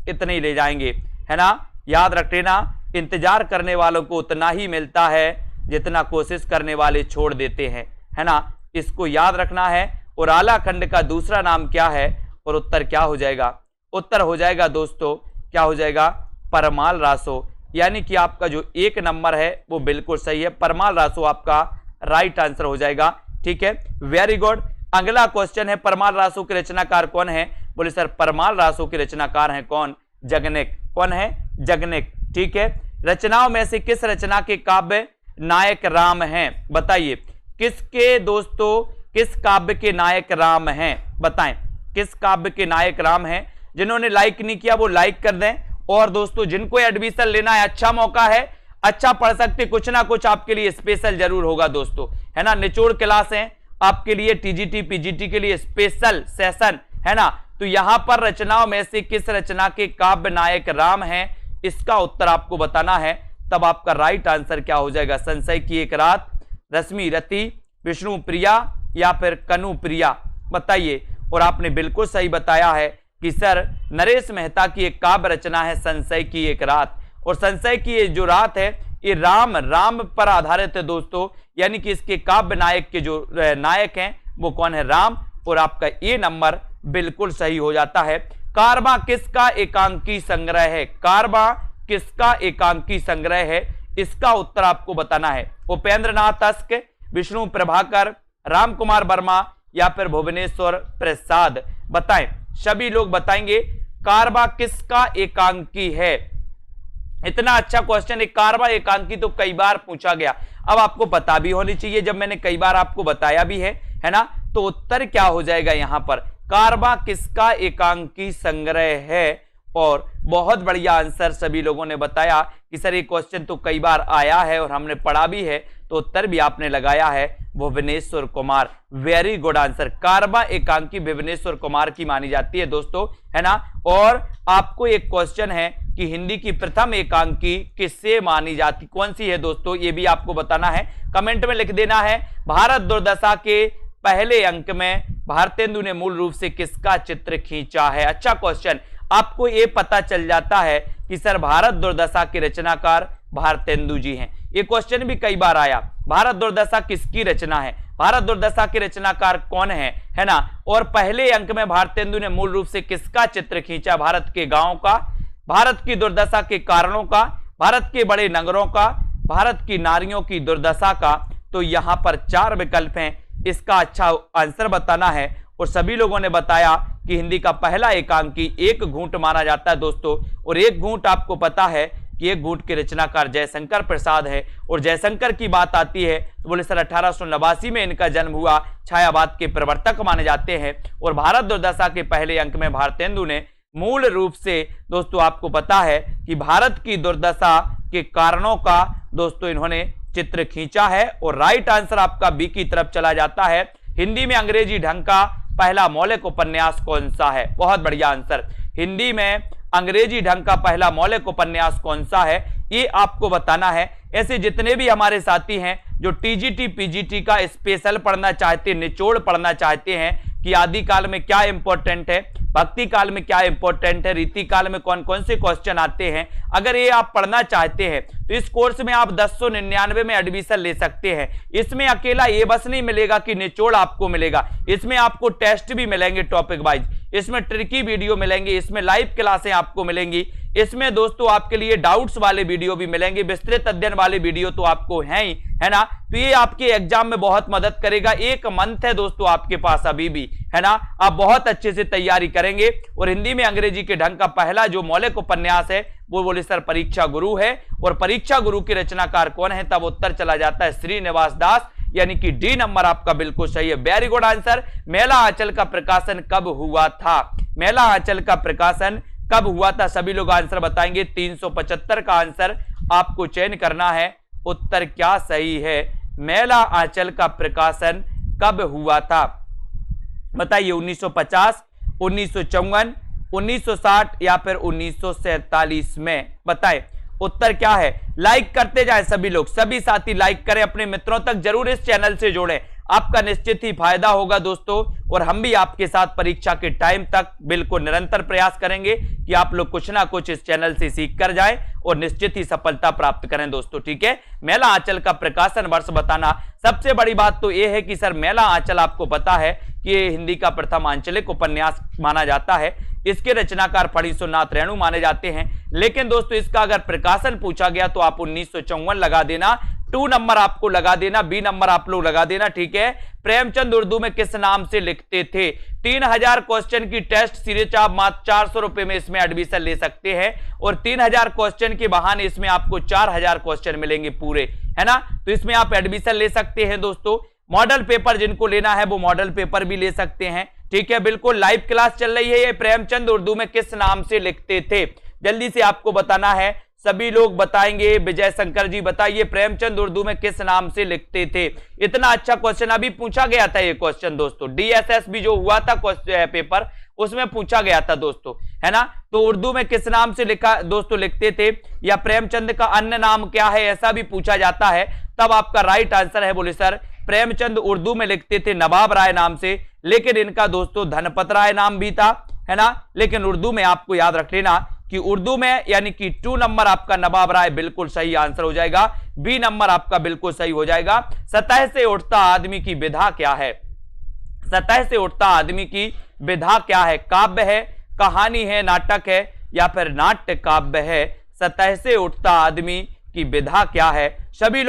इतने ही ले जाएंगे, है ना। याद रख लेना, इंतजार करने वालों को उतना ही मिलता है जितना कोशिश करने वाले छोड़ देते हैं, है ना। इसको याद रखना है। और आला खंड का दूसरा नाम क्या है, और उत्तर क्या हो जाएगा। उत्तर हो जाएगा दोस्तों, क्या हो जाएगा, परमाल रासो। यानी कि आपका जो 1 नंबर है वो बिल्कुल सही है। परमाल रासो आपका राइट आंसर हो जाएगा। ठीक है, वेरी गुड। अगला क्वेश्चन है, परमाल रासो के रचनाकार कौन है। बोले सर परमाल रासो के रचनाकार हैं कौन, जगनेक। कौन है, जगनेक। ठीक है, रचनाओं में से किस रचना के काव्य नायक राम हैं, बताइए। किसके दोस्तों, किस काव्य के नायक राम हैं, बताएं। किस काव्य के नायक राम हैं। जिन्होंने लाइक नहीं किया वो लाइक कर दें। और दोस्तों जिनको एडमिशन लेना है, अच्छा मौका है, अच्छा पढ़ सकते, कुछ ना कुछ आपके लिए स्पेशल जरूर होगा दोस्तों, है ना। निचोड़ क्लास है आपके लिए, टीजीटी पीजीटी के लिए स्पेशल सेशन, है ना। तो यहां पर रचनाओं में से किस रचना के काव्य नायक राम हैं, इसका उत्तर आपको बताना है। तब आपका राइट आंसर क्या हो जाएगा, संशय की एक रात, रश्मि रति, विष्णु प्रिया या फिर कनु प्रिया, बताइए। और आपने बिल्कुल सही बताया है कि सर नरेश मेहता की एक काव्य रचना है संशय की एक रात। और संशय की ये जो रात है ये राम पर आधारित है दोस्तों, यानी कि इसके काव्य नायक के जो नायक हैं वो कौन है, राम। और आपका ये नंबर बिल्कुल सही हो जाता है। कारवां किसका एकांकी संग्रह है, कारवां किसका एकांकी संग्रह है, इसका उत्तर आपको बताना है। उपेंद्र नाथ तस्क, विष्णु प्रभाकर, राम कुमार वर्मा या फिर भुवनेश्वर प्रसाद, बताएं। सभी लोग बताएंगे कारवां किसका एकांकी है। इतना अच्छा क्वेश्चन है, कारवां एकांकी तो कई बार पूछा गया, अब आपको पता भी होनी चाहिए, जब मैंने कई बार आपको बताया भी है ना। तो उत्तर क्या हो जाएगा यहां पर, कारवां किसका एकांकी संग्रह है। और बहुत बढ़िया आंसर सभी लोगों ने बताया कि सर ये क्वेश्चन तो कई बार आया है और हमने पढ़ा भी है, तो उत्तर भी आपने लगाया है Bhuvneshwar Kumar. Very good answer, Karwan एकांकी भुवनेश्वर कुमार की मानी जाती है दोस्तों, है ना। और आपको एक क्वेश्चन है कि हिंदी की प्रथम एकांकी किससे मानी जाती, कौन सी है दोस्तों, ये भी आपको बताना है, कमेंट में लिख देना है। भारत दुर्दशा के पहले अंक में भारतेंदु ने मूल रूप से किसका चित्र खींचा है। अच्छा क्वेश्चन, आपको ये पता चल जाता है कि सर भारत दुर्दशा के रचनाकार भारतेंदु जी हैं। ये क्वेश्चन भी कई बार आया, भारत दुर्दशा किसकी रचना है, भारत दुर्दशा के रचनाकार कौन है ना। और पहले अंक में भारतेंदु ने मूल रूप से किसका चित्र खींचा, भारत के गांवों का, भारत की दुर्दशा के कारणों का, भारत के बड़े नगरों का, भारत की नारियों की दुर्दशा का। तो यहां पर 4 विकल्प हैं, इसका अच्छा आंसर बताना है। और सभी लोगों ने बताया कि हिंदी का पहला एकांकी एक घूंट माना जाता है दोस्तों। और एक घूंट आपको पता है कि एक घूंट के रचनाकार जयशंकर प्रसाद है। और जयशंकर की बात आती है तो बोले सर 1889 में इनका जन्म हुआ, छायावाद के प्रवर्तक माने जाते हैं। और भारत दुर्दशा के पहले अंक में भारतेंदु ने मूल रूप से दोस्तों आपको पता है कि भारत की दुर्दशा के कारणों का दोस्तों इन्होंने चित्र खींचा है। और राइट आंसर आपका बी की तरफ चला जाता है। हिंदी में अंग्रेजी ढंग का पहला मौलिक उपन्यास कौन सा है, बहुत बढ़िया आंसर। हिंदी में अंग्रेजी ढंग का पहला मौलिक उपन्यास कौन सा है, ये आपको बताना है। ऐसे जितने भी हमारे साथी हैं जो टीजीटी पीजीटी का स्पेशल पढ़ना चाहते, निचोड़ पढ़ना चाहते हैं कि आदि काल में क्या इंपॉर्टेंट है, भक्ति काल में क्या इंपॉर्टेंट है, रीति काल में कौन कौन से क्वेश्चन आते हैं, अगर ये आप पढ़ना चाहते हैं तो इस कोर्स में आप 1099 में एडमिशन ले सकते हैं। इसमें अकेला ये बस नहीं मिलेगा कि निचोड़ आपको मिलेगा, इसमें आपको टेस्ट भी मिलेंगे टॉपिक वाइज। इसमें ट्रिकी वीडियो मिलेंगे, इसमें लाइव क्लासें आपको मिलेंगी, इसमें दोस्तों आपके लिए डाउट्स वाले वीडियो भी मिलेंगे, विस्तृत अध्ययन वाले वीडियो तो आपको है ही, है ना। तो ये आपके एग्जाम में बहुत मदद करेगा। एक मंथ है दोस्तों आपके पास अभी भी, है ना। आप बहुत अच्छे से तैयारी करेंगे और हिंदी में अंग्रेजी के ढंग का पहला जो मौलिक उपन्यास है वो बोले सर परीक्षा गुरु है। और परीक्षा गुरु के रचनाकार कौन है, तब उत्तर चला जाता है श्रीनिवास दास, यानी कि डी नंबर आपका बिल्कुल सही है। Very good answer. Maila Anchal का प्रकाशन कब हुआ था? मेला आंचल का प्रकाशन कब हुआ था? सभी लोग आंसर बताएंगे। 375 का आंसर आपको चयन करना है। उत्तर क्या सही है? मेला आंचल का प्रकाशन कब हुआ था? बताइए। 1950, 1954, 1960 या फिर 1947 में? बताएं उत्तर क्या है। लाइक करते जाएं सभी लोग, सभी साथी लाइक करें, अपने मित्रों तक जरूर इस चैनल से जोड़ें, आपका निश्चित ही फायदा होगा दोस्तों। और हम भी आपके साथ परीक्षा के टाइम तक बिल्कुल निरंतर प्रयास करेंगे कि आप लोग कुछ ना कुछ इस चैनल से सीख कर जाएं और निश्चित ही सफलता प्राप्त करें दोस्तों, ठीक है। मेला आंचल का प्रकाशन वर्ष बताना। सबसे बड़ी बात तो यह है कि सर मेला आंचल आपको पता है कि ये हिंदी का प्रथम आंचलिक उपन्यास माना जाता है। इसके रचनाकार फणीसुरनाथ रेणु माने जाते हैं। लेकिन दोस्तों इसका अगर प्रकाशन पूछा गया तो आप 1954 लगा देना, 2 नंबर आपको लगा देना, बी नंबर आप लोग लगा देना, ठीक है। प्रेमचंद उर्दू में किस नाम से लिखते थे? 3000 क्वेश्चन की टेस्ट सीरीज आप मात्र 400 रुपए में इसमें एडमिशन ले सकते हैं और 3000 क्वेश्चन के बहाने इसमें आपको 4000 क्वेश्चन मिलेंगे पूरे, है ना। तो इसमें आप एडमिशन ले सकते हैं दोस्तों। मॉडल पेपर जिनको लेना है वो मॉडल पेपर भी ले सकते हैं, ठीक है। बिल्कुल लाइव क्लास चल रही है। ये प्रेमचंद उर्दू में किस नाम से लिखते थे? जल्दी से आपको बताना है, सभी लोग बताएंगे। विजय शंकर जी बताइए, प्रेमचंद उर्दू में किस नाम से लिखते थे? इतना अच्छा क्वेश्चन अभी पूछा गया था ये क्वेश्चन दोस्तों, डीएसएस भी जो हुआ था पेपर उसमें पूछा गया था दोस्तों, है ना। तो उर्दू में किस नाम से लिखा दोस्तों लिखते थे, या प्रेमचंद का अन्य नाम क्या है, ऐसा भी पूछा जाता है। तब आपका राइट आंसर है बोले सर प्रेमचंद उर्दू में लिखते थे नवाब राय नाम से, लेकिन इनका दोस्तों धनपत राय नाम भी था, है ना। लेकिन उर्दू में आपको याद रख लेना कि उर्दू में यानी कि 2 नंबर आपका नवाब राय बिल्कुल सही आंसर हो जाएगा। बी नंबर आपका बिल्कुल सही हो जाएगा। सतह से उठता आदमी की विधा क्या है? सतह से उठता आदमी की विधा क्या है? काव्य है, कहानी है, नाटक है या फिर नाट्य काव्य है? सतह से उठता आदमी की विधा क्या है? सभी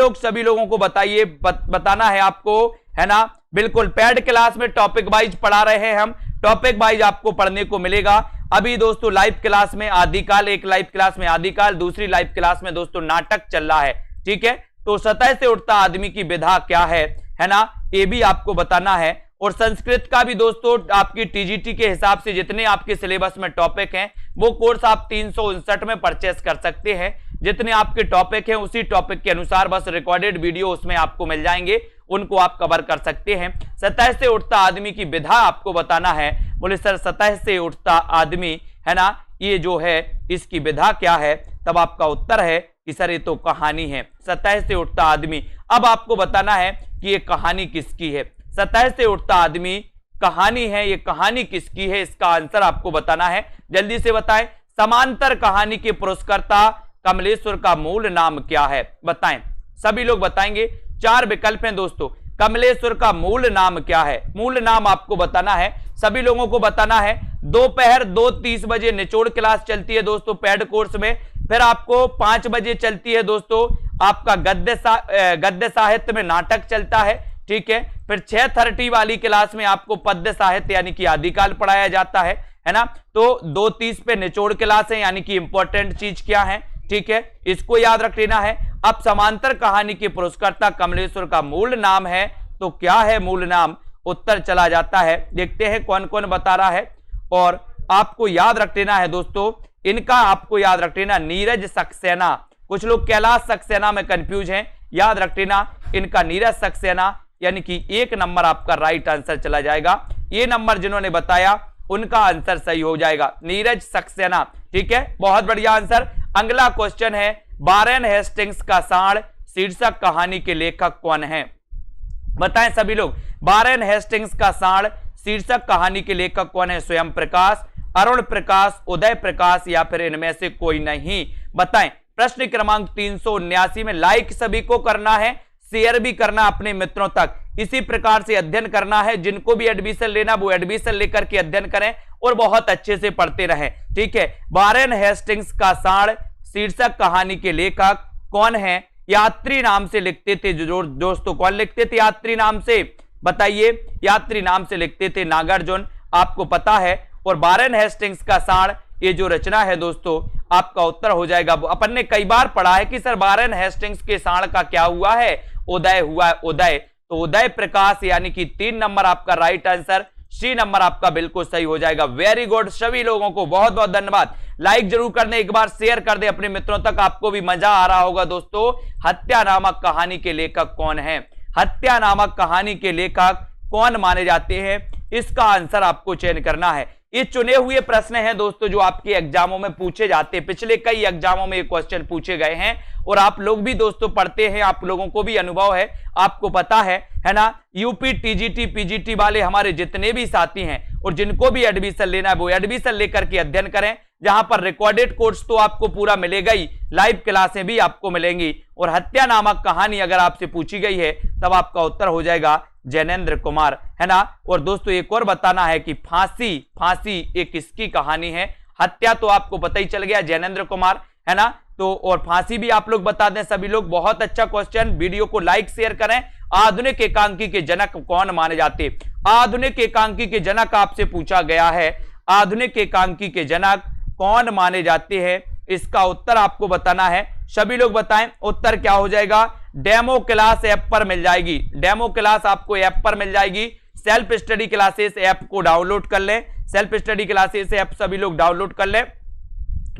लोगों को बताइए, बताना है आपको, है ना। बिल्कुल पेड क्लास में टॉपिक वाइज पढ़ा रहे हैं हम, टॉपिक वाइज आपको पढ़ने को मिलेगा। अभी दोस्तों लाइव क्लास में आदिकाल, एक लाइव क्लास में आदिकाल, दूसरी लाइव क्लास में दोस्तों नाटक चल रहा है, ठीक है। तो सतह से उठता आदमी की विधा क्या है ना, ये भी आपको बताना है। और संस्कृत का भी दोस्तों आपकी टीजीटी के हिसाब से जितने आपके सिलेबस में टॉपिक हैं वो कोर्स आप 359 में परचेस कर सकते हैं। जितने आपके टॉपिक हैं उसी टॉपिक के अनुसार बस रिकॉर्डेड वीडियो उसमें आपको मिल जाएंगे, उनको आप कवर कर सकते हैं। सतह से उठता आदमी की विधा आपको बताना है। बोले सर सतह से उठता आदमी, है ना, ये जो है इसकी विधा क्या है? तब आपका उत्तर है कि सर ये तो कहानी है, सतह से उठता आदमी। अब आपको बताना है कि ये कहानी किसकी है। सतह से उठता आदमी कहानी है, ये कहानी किसकी है? इसका आंसर आपको बताना है, जल्दी से बताएं। समांतर कहानी के पुरस्कर्ता कमलेश्वर का मूल नाम क्या है? बताएं, सभी लोग बताएंगे। 4 विकल्प हैं दोस्तों। कमलेश्वर का मूल नाम क्या है? मूल नाम आपको बताना है, सभी लोगों को बताना है। दोपहर 2:30 बजे निचोड़ क्लास चलती है दोस्तों पेड कोर्स में। फिर आपको 5 बजे चलती है दोस्तों आपका गद्य साहित्य में नाटक चलता है, ठीक है। फिर 6:30 वाली क्लास में आपको पद्य साहित्य यानी कि आदिकाल पढ़ाया जाता है ना। तो 2:30 पे निचोड़ क्लास है, यानी कि इंपॉर्टेंट चीज क्या है, ठीक है, इसको याद रख लेना है। अब समांतर कहानी के पुरस्कर्ता कमलेश्वर का मूल नाम है, तो क्या है मूल नाम? उत्तर चला जाता है। देखते हैं कौन कौन बता रहा है। और आपको याद रख लेना है दोस्तों, इनका आपको याद रख लेना नीरज सक्सेना। कुछ लोग कैलाश सक्सेना में कंफ्यूज हैं, याद रख लेना इनका नीरज सक्सेना, यानी कि 1 नंबर आपका राइट आंसर चला जाएगा। ये नंबर जिन्होंने बताया उनका आंसर सही हो जाएगा, नीरज सक्सेना, ठीक है। बहुत बढ़िया आंसर। अगला क्वेश्चन है, वारेन हेस्टिंग्स का सांड शीर्षक कहानी के लेखक कौन है? बताएं सभी लोग। वारेन हेस्टिंग्स का सांड शीर्षक कहानी के लेखक कौन है? स्वयं प्रकाश, अरुण प्रकाश, उदय प्रकाश या फिर इनमें से कोई नहीं? बताएं। प्रश्न क्रमांक 379 में लाइक सभी को करना है, शेयर भी करना अपने मित्रों तक। इसी प्रकार से अध्ययन करना है। जिनको भी एडमिशन लेना वो एडमिशन लेकर के अध्ययन करें और बहुत अच्छे से पढ़ते रहें। ठीक है, वारेन हेस्टिंग्स का साण शीर्षक कहानी के लेखक कौन है? यात्री नाम से लिखते थे दोस्तों। कौन लिखते थे यात्री नाम से? बताइए, यात्री नाम से लिखते थे नागार्जुन, आपको पता है। और वारेन हेस्टिंग्स का साण ये जो रचना है दोस्तों, आपका उत्तर हो जाएगा। अपन ने कई बार पढ़ा है कि सर वारेन हेस्टिंग्स के साण का क्या हुआ है? उदय हुआ है, उदय। तो उदय प्रकाश यानी कि 3 नंबर आपका राइट आंसर, सी नंबर आपका बिल्कुल सही हो जाएगा। वेरी गुड, सभी लोगों को बहुत बहुत धन्यवाद। लाइक जरूर कर दें, एक बार शेयर कर दें अपने मित्रों तक, आपको भी मजा आ रहा होगा दोस्तों। हत्या नामक कहानी के लेखक कौन है? हत्या नामक कहानी के लेखक कौन माने जाते हैं? इसका आंसर आपको चयन करना है। ये चुने हुए प्रश्न हैं दोस्तों जो आपके एग्जामों में पूछे जाते हैं। पिछले कई एग्जामों में ये क्वेश्चन पूछे गए हैं और आप लोग भी दोस्तों पढ़ते हैं, आप लोगों को भी अनुभव है, आपको पता है ना। यूपी टीजीटी पीजीटी वाले हमारे जितने भी साथी हैं और जिनको भी एडमिशन लेना है वो एडमिशन लेकर के अध्ययन करें, जहां पर रिकॉर्डेड कोर्स तो आपको पूरा मिलेगा ही, लाइव क्लासें भी आपको मिलेंगी। और हत्या नामक कहानी अगर आपसे पूछी गई है तब आपका उत्तर हो जाएगा जैनेन्द्र कुमार, है ना। और दोस्तों एक और बताना है कि फांसी एक किसकी कहानी है? हत्या तो आपको पता ही चल गया, जैनेन्द्र कुमार, है ना। तो और फांसी भी आप लोग बता दें सभी लोग। बहुत अच्छा क्वेश्चन, वीडियो को लाइक शेयर करें। आधुनिक एकांकी के जनक कौन माने जाते? आधुनिक एकांकी के जनक आपसे पूछा गया है, आधुनिक एकांकी के जनक कौन माने जाते हैं? इसका उत्तर आपको बताना है। सभी लोग बताएं, उत्तर क्या हो जाएगा? डेमो क्लास ऐप पर मिल जाएगी। डेमो क्लास आपको ऐप पर मिल जाएगी। सेल्फ स्टडी क्लासेस ऐप को डाउनलोड कर लें। सेल्फ स्टडी क्लासेस ऐप सभी लोग डाउनलोड कर लें।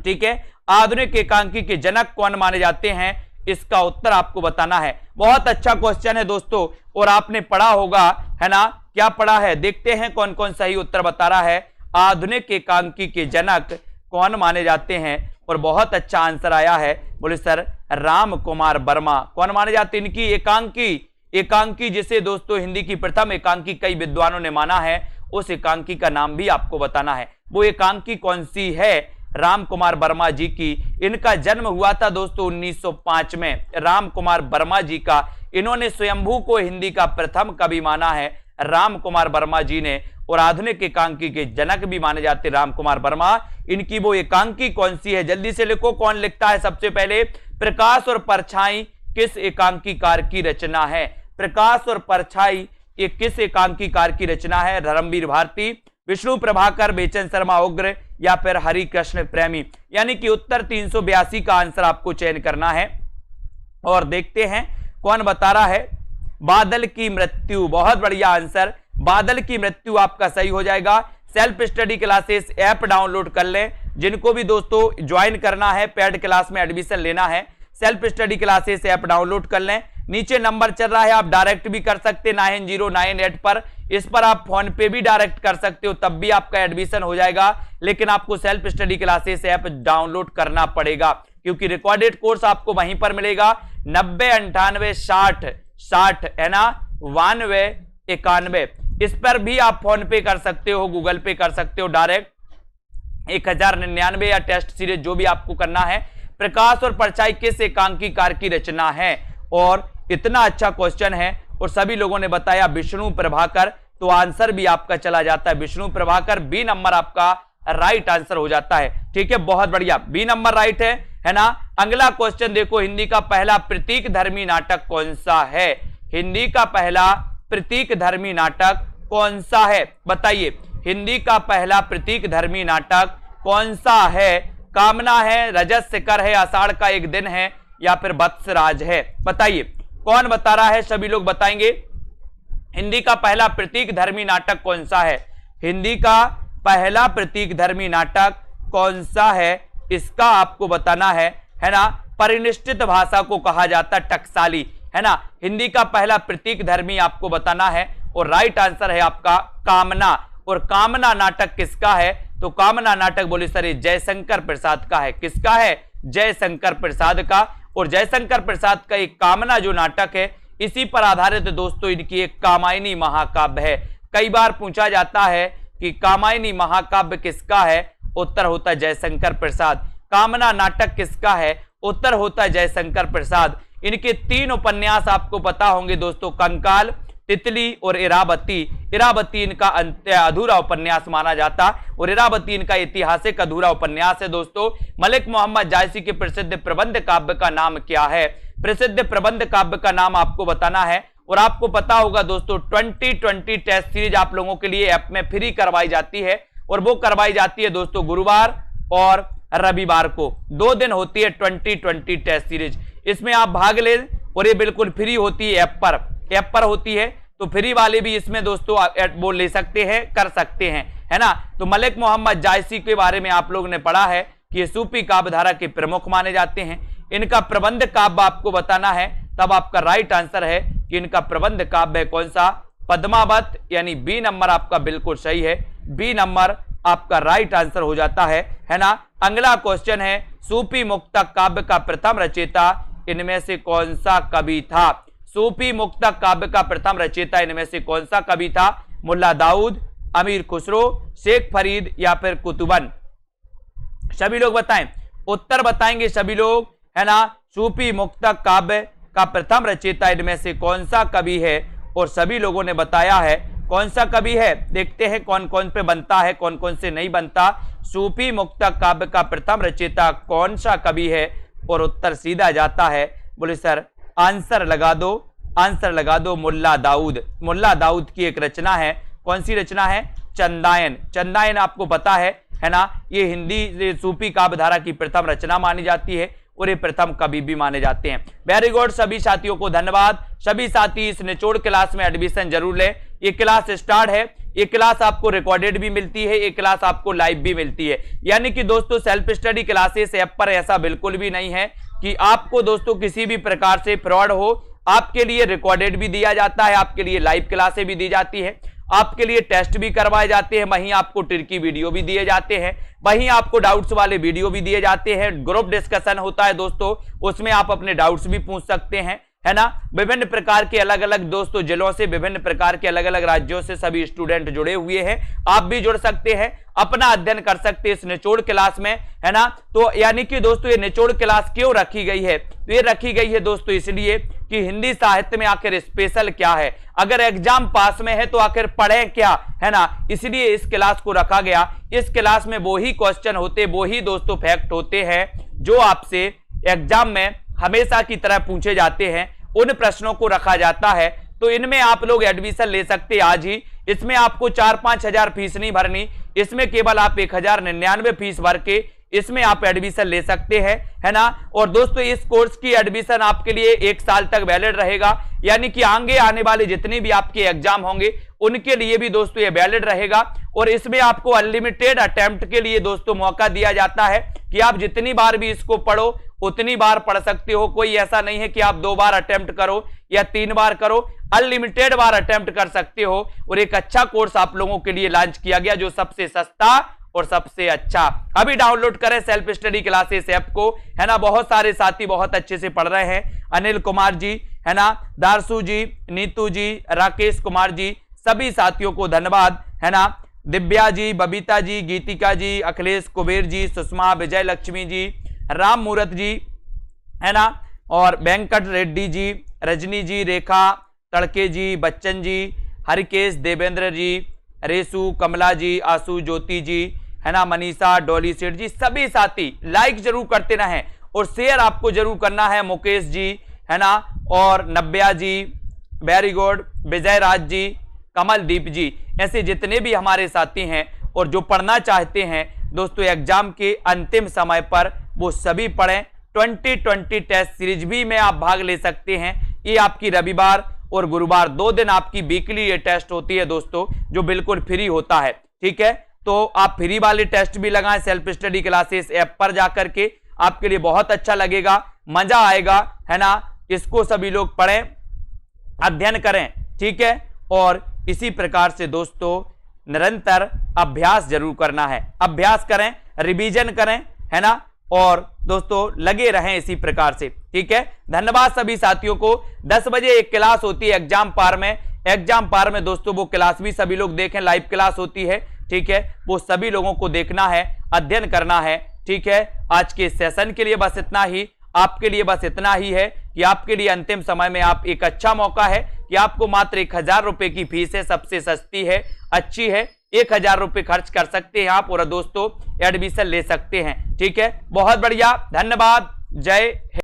ठीक है, आधुनिक एकांकी के जनक कौन माने जाते हैं? इसका उत्तर आपको बताना है। बहुत अच्छा क्वेश्चन है दोस्तों और आपने पढ़ा होगा, है ना। क्या पढ़ा है देखते हैं कौन कौन सही उत्तर बता रहा है। आधुनिक एकांकी के जनक कौन माने जाते हैं? और बहुत अच्छा आंसर आया है, बोले सर राम कुमार वर्मा। कौन माने जाते हैं? इनकी एकांकी जिसे दोस्तों हिंदी की प्रथम एकांकी कई विद्वानों ने माना है, उस एकांकी का नाम भी आपको बताना है। वो एकांकी कौन सी है? राम कुमार वर्मा जी की। इनका जन्म हुआ था दोस्तों 1905 में। राम कुमार वर्मा जी का, इन्होंने स्वयंभू को हिंदी का प्रथम कवि माना है राम कुमार वर्मा जी ने। और आधुनिक एकांकी के जनक भी माने जाते राम कुमार वर्मा। इनकी वो एकांकी कौन सी है? जल्दी से लिखो, कौन लिखता है सबसे पहले? प्रकाश और परछाई किस एकांकीकार की रचना है? प्रकाश और परछाई ये किस एकांकीकार की रचना है? धर्मवीर भारती, विष्णु प्रभाकर, बेचन शर्मा उग्र या फिर हरि कृष्ण प्रेमी। यानी कि उत्तर 382 का आंसर आपको चयन करना है। और देखते हैं कौन बता रहा है। बादल की मृत्यु, बहुत बढ़िया आंसर। बादल की मृत्यु आपका सही हो जाएगा। Self study classes app download कर लें। जिनको भी दोस्तों ज्वाइन करना है, पेड क्लास में एडमिशन लेना है, self study classes app download कर लें। नीचे नंबर चल रहा है, आप डायरेक्ट भी कर सकते हैं 9098 पर। इस पर आप फोन पे भी डायरेक्ट कर सकते हो, तब भी आपका एडमिशन हो जाएगा। लेकिन आपको self study classes app download करना पड़ेगा क्योंकि रिकॉर्डेड कोर्स आपको वहीं पर मिलेगा। 90 98 60 है ना, 92 91। इस पर भी आप फोन पे कर सकते हो, गूगल पे कर सकते हो डायरेक्ट। 1099 या टेस्ट सीरीज जो भी आपको करना है। प्रकाश और परछाई किस एकांकीकार की रचना है? और इतना अच्छा क्वेश्चन है और सभी लोगों ने बताया विष्णु प्रभाकर, तो आंसर भी आपका चला जाता है विष्णु प्रभाकर। बी नंबर आपका राइट आंसर हो जाता है। ठीक है, बहुत बढ़िया, बी नंबर राइट है ना। अगला क्वेश्चन देखो, हिंदी का पहला प्रतीक धर्मी नाटक कौन सा है? हिंदी का पहला प्रतीक धर्मी नाटक कौन सा है? बताइए, हिंदी का पहला प्रतीक धर्मी नाटक कौन सा है? कामना है, रजत शिखर है, आषाढ़ का एक दिन है या फिर वत्सराज है? बताइए कौन बता रहा है, सभी लोग बताएंगे। हिंदी का पहला प्रतीक धर्मी नाटक कौन सा है? हिंदी का पहला प्रतीक धर्मी नाटक कौन सा है? इसका आपको बताना है ना। परिनिष्ठित भाषा को कहा जाता टकसाली, है ना। हिंदी का पहला प्रतीक धर्मी आपको बताना है और राइट आंसर है आपका कामना। और कामना नाटक किसका है? तो कामना नाटक बोले सर ये जयशंकर प्रसाद का है। किसका है? जयशंकर प्रसाद का। और जयशंकर प्रसाद का एक कामना जो नाटक है, इसी पर आधारित दोस्तों इनकी एक कामायनी महाकाव्य है। कई बार पूछा जाता है कि कामायनी महाकाव्य किसका है? उत्तर होता है जयशंकर प्रसाद। कामना नाटक किसका है? उत्तर होता है जयशंकर प्रसाद। इनके 3 उपन्यास आपको पता होंगे दोस्तों, कंकाल, तितली और इरावती। इरावती इनका अधूरा उपन्यास माना जाता और इरावती इनका ऐतिहासिक अधूरा उपन्यास है दोस्तों। मलिक मोहम्मद जायसी के प्रसिद्ध प्रबंध काव्य का नाम क्या है? प्रसिद्ध प्रबंध काव्य का नाम आपको बताना है। और आपको पता होगा दोस्तों 2020 टेस्ट सीरीज आप लोगों के लिए ऐप में फ्री करवाई जाती है और वो करवाई जाती है दोस्तों गुरुवार और रविवार को, 2 दिन होती है 2020 टेस्ट सीरीज। इसमें आप भाग ले और ये बिल्कुल फ्री होती है, ऐप पर होती है, तो फ्री वाले भी इसमें दोस्तों वो ले सकते हैं, कर सकते हैं, है ना। तो मलिक मोहम्मद जायसी के बारे में आप लोगों ने पढ़ा है कि ये सूफी काव्य धारा के प्रमुख माने जाते हैं। इनका प्रबंध काव्य आपको बताना है, तब आपका राइट आंसर है कि इनका प्रबंध काव्य है कौन सा? पद्मावत, यानी बी नंबर आपका बिल्कुल सही है, बी नंबर आपका राइट आंसर हो जाता है ना। अगला क्वेश्चन है, सूफी मुक्तक काव्य का प्रथम रचयिता इनमें से कौन सा कवि था? सूफी मुक्तक काव्य का प्रथम रचयिता इनमें से कौन सा कवि था? मुल्ला दाऊद, अमीर खुसरो, शेख फरीद या फिर कुतुबन? सभी लोग बताएं, उत्तर बताएंगे सभी लोग, है ना। सूफी मुक्तक काव्य का प्रथम रचयिता इनमें से कौन सा कवि है? और सभी लोगों ने बताया है कौन सा कवि है। देखते हैं कौन कौन पे बनता है, कौन कौन से नहीं बनता। सूफी मुक्तक काव्य का प्रथम रचयिता कौन सा कवि है? और उत्तर सीधा जाता है, बोले सर आंसर लगा दो, आंसर लगा दो, मुल्ला दाऊद। मुल्ला दाऊद की एक रचना है, कौन सी रचना है? चंदायन। चंदायन आपको पता है ना, ये हिंदी सूफी काव्य धारा की प्रथम रचना मानी जाती है और ये प्रथम कवि भी माने जाते हैं। वेरी गुड, सभी साथियों को धन्यवाद। सभी साथी इस निचोड़ क्लास में एडमिशन जरूर लें। ये क्लास स्टार्ट है, ये क्लास आपको रिकॉर्डेड भी मिलती है, ये क्लास आपको लाइव भी मिलती है। यानी कि दोस्तों सेल्फ स्टडी क्लासेस ऐप पर ऐसा बिल्कुल भी नहीं है कि आपको दोस्तों किसी भी प्रकार से फ्रॉड हो। आपके लिए रिकॉर्डेड भी दिया जाता है, आपके लिए लाइव क्लासें भी दी जाती है, आपके लिए टेस्ट भी करवाए जाते हैं, वहीं आपको ट्रिकी वीडियो भी दिए जाते हैं, वहीं आपको डाउट्स वाले वीडियो भी दिए जाते हैं। ग्रुप डिस्कशन होता है दोस्तों, उसमें आप अपने डाउट्स भी पूछ सकते हैं, है ना। विभिन्न प्रकार के अलग अलग दोस्तों जिलों से, विभिन्न प्रकार के अलग अलग राज्यों से सभी स्टूडेंट जुड़े हुए हैं। आप भी जुड़ सकते हैं, अपना अध्ययन कर सकते हैं इस निचोड़ क्लास में, है ना। तो यानी कि दोस्तों ये निचोड़ क्लास क्यों रखी गई है? तो ये रखी गई है दोस्तों इसलिए कि हिंदी साहित्य में आखिर स्पेशल क्या है, अगर एग्जाम पास में है तो आखिर पढ़े क्या, है ना। इसलिए इस क्लास को रखा गया। इस क्लास में वो ही क्वेश्चन होते, वो ही दोस्तों फैक्ट होते हैं जो आपसे एग्जाम में हमेशा की तरह पूछे जाते हैं, उन प्रश्नों को रखा जाता है। तो इनमें आप लोग एडमिशन ले सकते हैं आज ही। इसमें आपको 4-5 हजार फीस नहीं भरनी, इसमें केवल आप 1099 फीस भर के इसमें आप एडमिशन ले सकते हैं, है ना। और दोस्तों इस कोर्स की एडमिशन आपके लिए 1 साल तक वैलिड रहेगा, यानी कि आगे आने वाले जितने भी आपके एग्जाम होंगे उनके लिए भी दोस्तों ये वैलिड रहेगा। और इसमें आपको अनलिमिटेड अटेम्प्ट के लिए दोस्तों मौका दिया जाता है कि आप जितनी बार भी इसको पढ़ो उतनी बार पढ़ सकते हो। कोई ऐसा नहीं है कि आप 2 बार अटेम्प्ट करो या 3 बार करो, अनलिमिटेड बार अटेम्प्ट कर सकते हो। और एक अच्छा कोर्स आप लोगों के लिए लॉन्च किया गया जो सबसे सस्ता और सबसे अच्छा। अभी डाउनलोड करें सेल्फ स्टडी क्लासेस ऐप को, है ना। बहुत सारे साथी बहुत अच्छे से पढ़ रहे हैं, अनिल कुमार जी, है ना, दारसू जी, नीतू जी, राकेश कुमार जी, सभी साथियों को धन्यवाद, है ना। दिव्या जी, बबीता जी, गीतिका जी, अखिलेश कुबेर जी, सुषमा, विजय लक्ष्मी जी, राम मूरत जी, है ना, और वेंकट रेड्डी जी, रजनी जी, रेखा तड़के जी, बच्चन जी, हरिकेश, देवेंद्र जी, रेसू, कमला जी, आशु, ज्योति जी, है ना, मनीषा, डॉली सेठ जी, सभी साथी लाइक जरूर करते रहें और शेयर आपको जरूर करना है। मुकेश जी, है ना, और नब्या जी, वेरी गुड, विजय राज जी, कमलदीप जी, ऐसे जितने भी हमारे साथी हैं और जो पढ़ना चाहते हैं दोस्तों एग्जाम के अंतिम समय पर, वो सभी पढ़ें। 2020 टेस्ट सीरीज भी में आप भाग ले सकते हैं। ये आपकी रविवार और गुरुवार 2 दिन आपकी वीकली ये टेस्ट होती है दोस्तों, जो बिल्कुल फ्री होता है, ठीक है। तो आप फ्री वाले टेस्ट भी लगाएं सेल्फ स्टडी क्लासेस ऐप पर जाकर के, आपके लिए बहुत अच्छा लगेगा, मजा आएगा, है ना। इसको सभी लोग पढ़ें, अध्ययन करें, ठीक है। और इसी प्रकार से दोस्तों निरंतर अभ्यास जरूर करना है, अभ्यास करें, रिवीजन करें, है ना। और दोस्तों लगे रहें इसी प्रकार से, ठीक है। धन्यवाद सभी साथियों को। 10 बजे एक क्लास होती है एग्जाम पार में, एग्जाम पार में दोस्तों वो क्लास भी सभी लोग देखें, लाइव क्लास होती है, ठीक है। वो सभी लोगों को देखना है, अध्ययन करना है, ठीक है। आज के सेशन के लिए बस इतना ही, आपके लिए बस इतना ही है कि आपके लिए अंतिम समय में आप एक अच्छा मौका है कि आपको मात्र 1000 रुपए की फीस है, सबसे सस्ती है, अच्छी है। 1000 रुपए खर्च कर सकते हैं आप और दोस्तों एडमिशन ले सकते हैं। ठीक है, बहुत बढ़िया, धन्यवाद, जय हिंद।